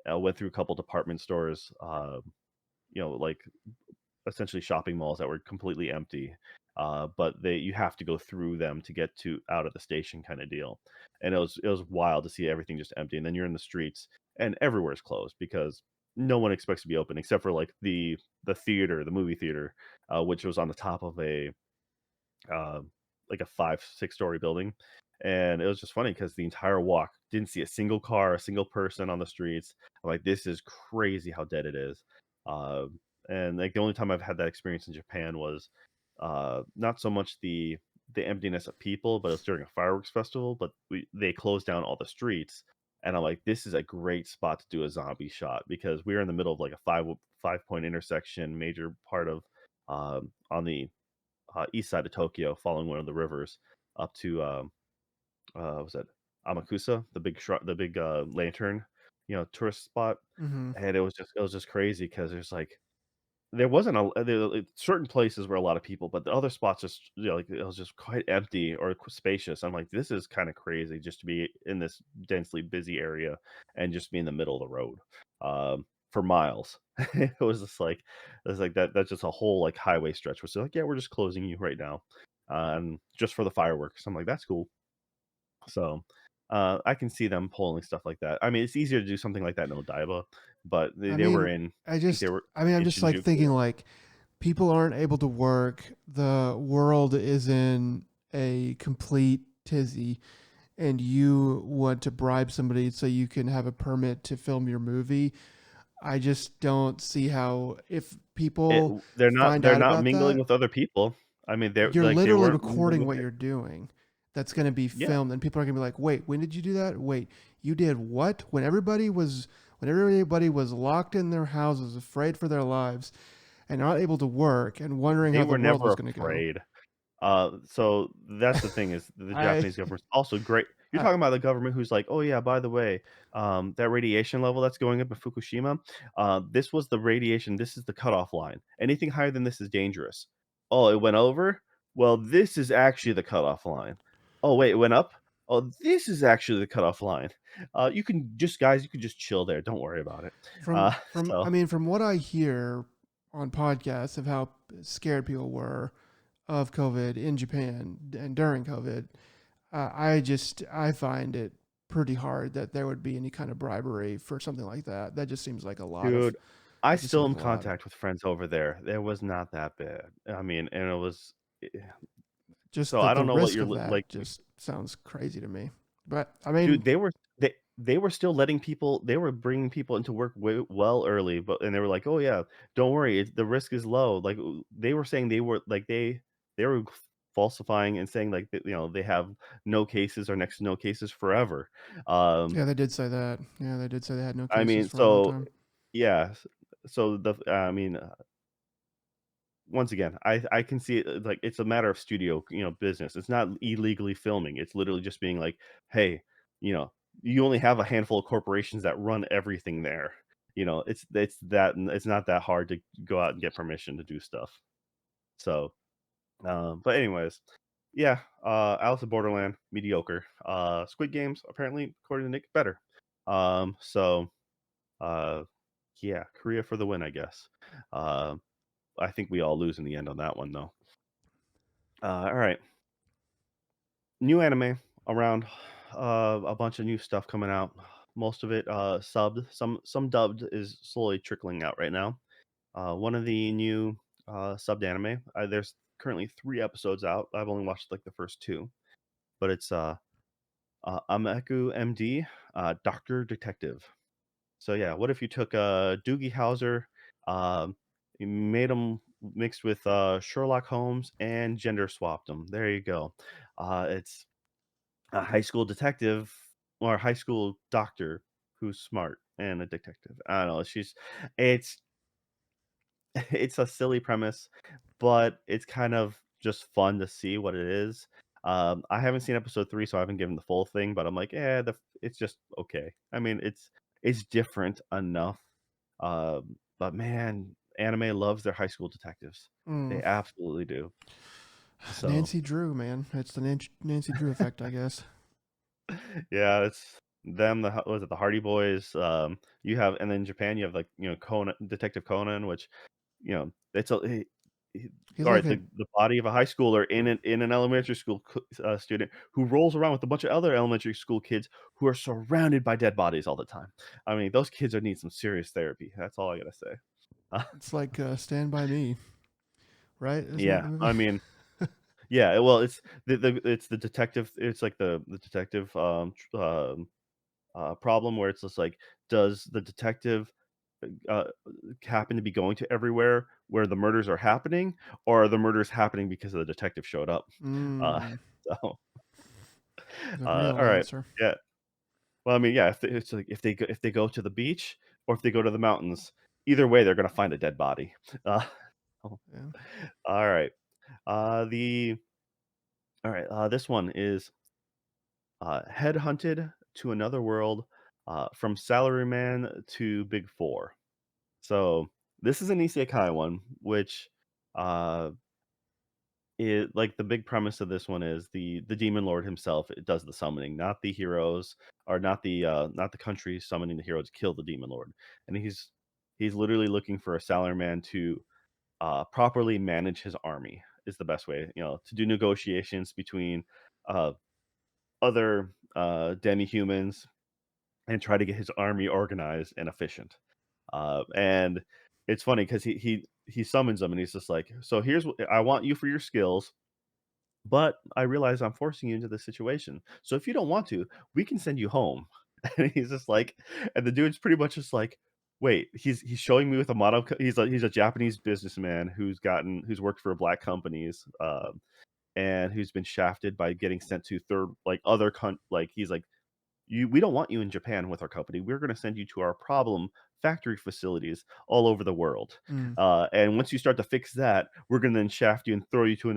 went through a couple department stores, like essentially shopping malls that were completely empty. But they you have to go through them to get to out of the station kind of deal. And it was wild to see everything just empty. And then you're in the streets and everywhere's closed because no one expects to be open except for like the theater, the movie theater, which was on the top of uh, like a 5, 6 story building. And it was just funny because the entire walk didn't see a single car, a single person on the streets. I'm like, this is crazy how dead it is. And like the only time I've had that experience in Japan was not so much the emptiness of people, but it was during a fireworks festival. But they closed down all the streets, and I'm like, this is a great spot to do a zombie shot because we were in the middle of like a five point intersection, major part of on the east side of Tokyo, following one of the rivers up to what was that Amakusa, the big lantern, tourist spot, Mm-hmm. and it was just crazy because there's like there wasn't certain places where a lot of people, but the other spots just like it was just quite empty or spacious. I'm like, this is kind of crazy just to be in this densely busy area and just be in the middle of the road for miles. It was like that. That's just a whole like highway stretch. Where it's like, yeah, we're just closing you right now, just for the fireworks. I'm like, that's cool. So, I can see them pulling stuff like that. I mean, it's easier to do something like that in Odaiba, but I they were mean, in I think they were I'm in just like thinking Shinjuku. like people aren't able to work. The world is in a complete tizzy, and you want to bribe somebody so you can have a permit to film your movie. I just don't see how if It people they're not find they're out not about mingling that, with other people. I mean, you're they literally weren't mingling recording with what it. you're doing. That's going to be Yeah, filmed, and people are going to be like, "Wait, when did you do that? Wait, you did what? When everybody was locked in their houses, afraid for their lives, and not able to work, and wondering they how the were world never was going to go." afraid. So that's the thing is the I, Japanese government's also great. You're I talking about the government who's like, "Oh, yeah, by the way, that radiation level that's going up in Fukushima, this was the radiation this is the cutoff line. Anything higher than this is dangerous." "Oh, it went over? Well, this is actually the cutoff line." "Oh, wait, it went up? "Oh, this is actually the cutoff line. You can just guys, you can just chill there. Don't worry about it." Uh, From so I mean, from what I hear on podcasts of how scared people were of COVID in Japan and during COVID, I find it pretty hard that there would be any kind of bribery for something like that. That just seems like a lot of dude, I that just seems still like am a lot. contact with friends over there. It was not that bad. I mean, and it was Just so I the don't know what risk you're of that like. just sounds crazy to me. But I mean, Dude, they were still letting people they were bringing people into work well early, but and they were like, "Oh, yeah, don't worry, the risk is low." Like, they were saying they were like, they were falsifying and saying, like, that, they have no cases or next to no cases forever. Um, yeah, they did say that. Yeah, they did say they had no I cases mean, for a long so time. yeah, so I mean, once again, I can see it, like, it's a matter of studio, business. It's not illegally filming. It's literally just being like, "Hey, you know, you only have a handful of corporations that run everything there." It's not that hard to go out and get permission to do stuff. So, but anyways, yeah, Alice in Borderland, mediocre. Squid Games, apparently, according to Nick, better. So, uh, yeah, Korea for the win, I guess. Uh, I think we all lose in the end on that one, though. All right. New anime around, a bunch of new stuff coming out. Most of it subbed. Some dubbed is slowly trickling out right now. One of the new subbed anime. There's currently 3 episodes out. I've only watched like the first two, but it's Ameku MD, Doctor Detective. So yeah, what if you took Doogie Howser, you made him mixed with Sherlock Holmes and gender swapped them. There you go. It's a high school detective or a high school doctor who's smart and a detective. I don't know. It's it's a silly premise, but it's kind of just fun to see what it is. I haven't seen episode 3, so I haven't given the full thing, but I'm like, yeah, it's just okay. I mean, it's different enough. But man, anime loves their high school detectives. Mm. They absolutely do. So Nancy Drew, man, it's the Nancy Drew effect, I guess. yeah, it's them. Was it the Hardy Boys? You have, and then in Japan you have like Conan, Detective Conan, which it's He's all like right. a The body of a high schooler in an elementary school student who rolls around with a bunch of other elementary school kids who are surrounded by dead bodies all the time. I mean, those kids are need some serious therapy. That's all I gotta say. Uh, it's like Stand by Me, right? Isn't that yeah, the movie? I mean, yeah. Well, it's it's the detective. It's like the detective problem where it's just like, does the detective uh, happen to be going to everywhere where the murders are happening, or are the murders happening because the detective showed up? Uh, Mm, so, the real all right, answer. yeah. Well, I mean, yeah. It's like if they go to the beach or if they go to the mountains, either way, they're gonna find a dead body. Uh, oh, Yeah. all right. The all right. This one is headhunted to another world, from salaryman to Big Four. So this is an isekai one, which uh it like the big premise of this one is the demon lord himself, it does the summoning, not the heroes, or not the country summoning the hero to kill the demon lord. And he's literally looking for a salaryman to properly manage his army is the best way, to do negotiations between uh other demi-humans and try to get his army organized and efficient. And it's funny because he summons them and he's just like, "So here's what I want you for your skills, but I realize I'm forcing you into this situation. So if you don't want to, we can send you home." And he's just like, and the dude's pretty much just like, "Wait, he's showing me with a model. He's a Japanese businessman who's worked for black companies, and who's been shafted by getting sent to third like other like he's like, we don't want you in Japan with our company. We're going to send you to our problem factory facilities all over the world. Mm, And once you start to fix that, we're going to then shaft you and throw you to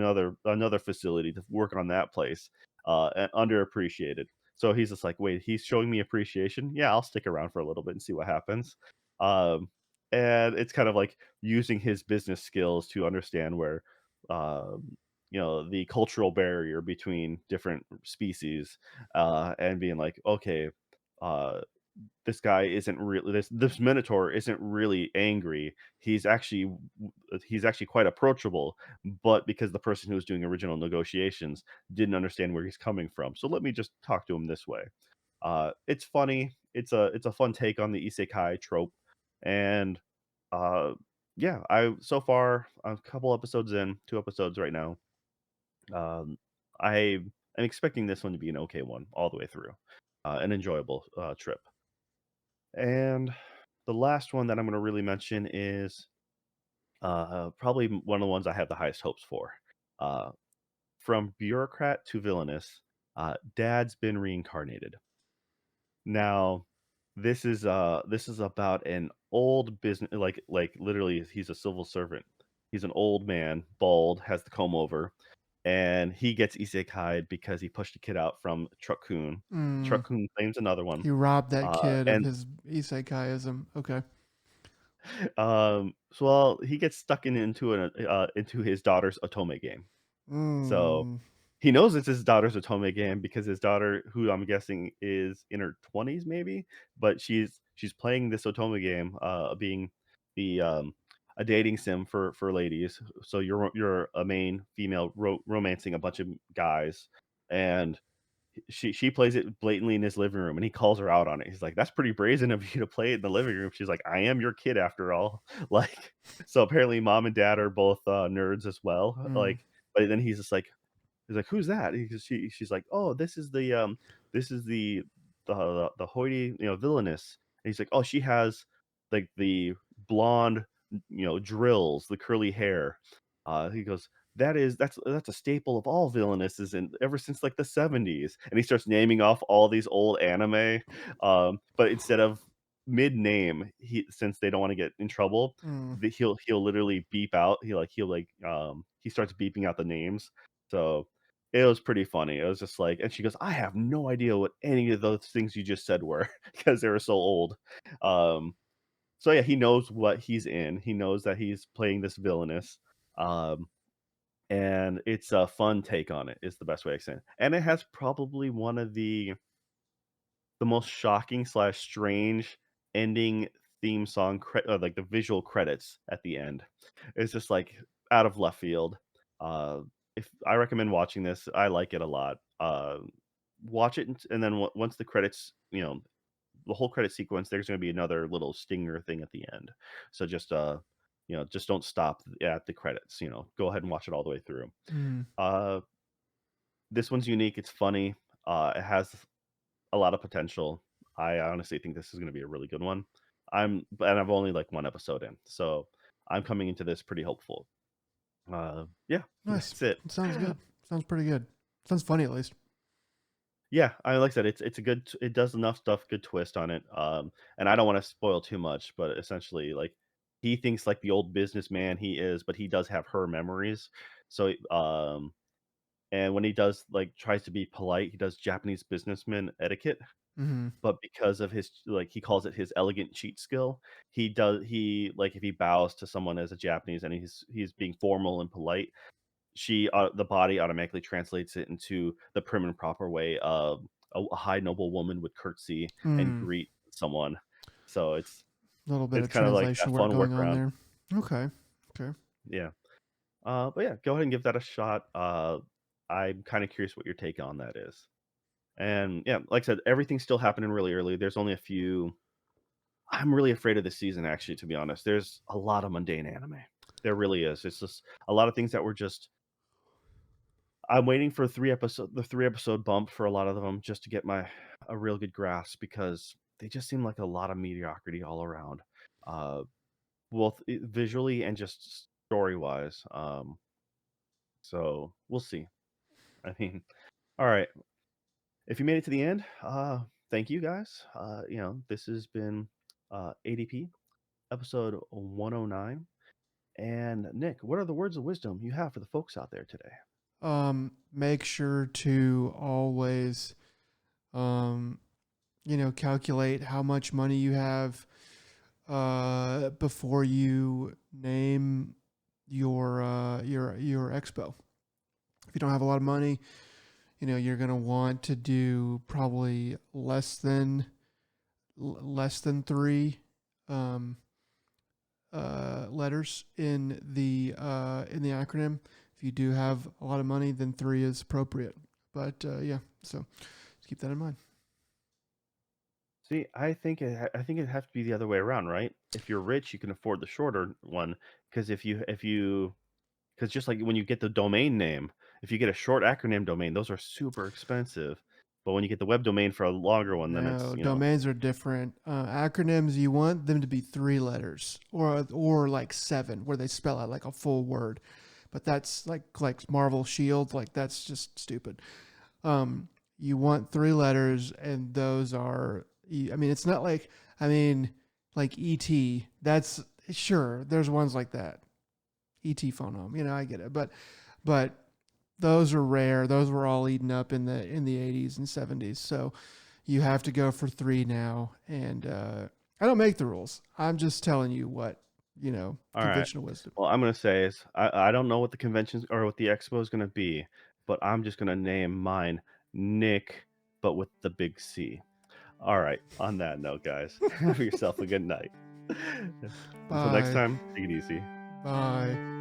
another facility to work on that place, and underappreciated." So he's just like, wait, he's showing me appreciation. Yeah, I'll stick around for a little bit and see what happens. Um, and it's kind of like using his business skills to understand where, um, the cultural barrier between different species, and being like, okay, uh, this guy isn't really this minotaur isn't really angry. He's actually quite approachable, but because the person who was doing original negotiations didn't understand where he's coming from, so let me just talk to him this way. It's funny. It's a fun take on the isekai trope, and uh, yeah, I so far a couple episodes in, 2 episodes right now. I am expecting this one to be an okay one all the way through, an enjoyable trip. And the last one that I'm going to really mention is probably one of the ones I have the highest hopes for. Uh, from Bureaucrat to Villainous, Dad's Been Reincarnated. Now, this is about an old business, like literally he's a civil servant. He's an old man, bald, has the comb over, and he gets isekai'd because he pushed a kid out from Truck-kun. Mm. Truck-kun claims another one. He robbed that kid of And his isekaiism. Okay. so well, he gets stuck into his daughter's otome game. So, Mm. he knows it's his daughter's otome game because his daughter, who I'm guessing is in her 20s maybe, but she's playing this otome game, being the, a dating sim for ladies. So you're a main female romancing a bunch of guys, and she plays it blatantly in his living room, and he calls her out on it. He's like, "That's pretty brazen of you to play it in the living room." She's like, "I am your kid after all." Like, so apparently mom and dad are both, nerds as well, Mm. like, but then he's like, "Who's that?" She's like, "Oh, this is the hoity, Villainous." And he's like, "Oh, she has like the blonde, drills, the curly hair." He goes, that's a staple of all villainesses and ever since like the 70s." And he starts naming off all these old anime. But instead of mid name, he since they don't want to get in trouble, Mm. he'll literally beep out. He starts beeping out the names. So it was pretty funny. It was just like, and she goes, "I have no idea what any of those things you just said were because they were so old." Um, so yeah, he knows what he's in. He knows that he's playing this villainous. Um, and it's a fun take on it is the best way I say it. And it has probably one of the most shocking slash strange ending theme song, like the visual credits at the end. It's just like out of left field. Uh, if I recommend watching this, I like it a lot. Watch it, and then once the credits, the whole credit sequence, there's going to be another little stinger thing at the end. So just don't stop at the credits. Go ahead and watch it all the way through. Mm. Uh, this one's unique. It's funny. It has a lot of potential. I honestly think this is gonna be a really good one. And I've only, like, 1 episode in, so I'm coming into this pretty hopeful. Yeah, Nice. that's it. Sounds good. Sounds pretty good. Sounds funny at least. Yeah, I like I said, it's a it does enough stuff, good twist on it, and I don't wanna spoil too much, but essentially, like, he thinks like the old businessman he is, but he does have her memories. So, and when he does, like, tries to be polite, he does Japanese businessman etiquette. Mm-hmm. But because of his like, he calls it his elegant cheat skill, if he bows to someone as a Japanese and he's being formal and polite, the body automatically translates it into the prim and proper way of a high noble woman would curtsy and Mm. greet someone. So A little bit it's of kinda like a translation work fun going on workaround. there. Okay. Okay. Yeah. But yeah, go ahead and give that a shot. I'm kinda curious what your take on that is. And yeah, like I said, everything's still happening really early. There's only a few. I'm really afraid of this season, actually, to be honest. There's a lot of mundane anime. There really is. It's just a lot of things that were just. I'm waiting for the 3 episode bump for a lot of them just to get a real good grasp because they just seem like a lot of mediocrity all around, uh, both visually and just story wise. So we'll see. I mean, all right. If you made it to the end, thank you guys. This has been ADP episode 109. And Nick, what are the words of wisdom you have for the folks out there today? Make sure to always, um, calculate how much money you have before you name your expo. If you don't have a lot of money, you're going to want to do probably less than three um, letters in the acronym. If you do have a lot of money, then three is appropriate. But yeah, so just keep that in mind. See, I think it has to be the other way around, right? If you're rich, you can afford the shorter one because if you because just like when you get the domain name, if you get a short acronym domain, those are super expensive. But when you get the web domain for a longer one, then it's No, domains are different. Acronyms, you want them to be three letters or like seven, where they spell out like a full word. But that's like Marvel Shield, like that's just stupid. You want three letters, and those are. I mean, it's not like like ET. That's sure. There's ones like that. ET phone home. I get it, but those are rare. Those were all eaten up in the 80s and 70s. So you have to go for three now. And I don't make the rules. I'm just telling you what all right. conventional wisdom. Well, I'm gonna say is I don't know what the conventions or what the expo is gonna be, but I'm just gonna name mine Nick, but with the big C. All right. On that note, guys, have yourself a good night. Until next Bye. time, take it easy. Bye.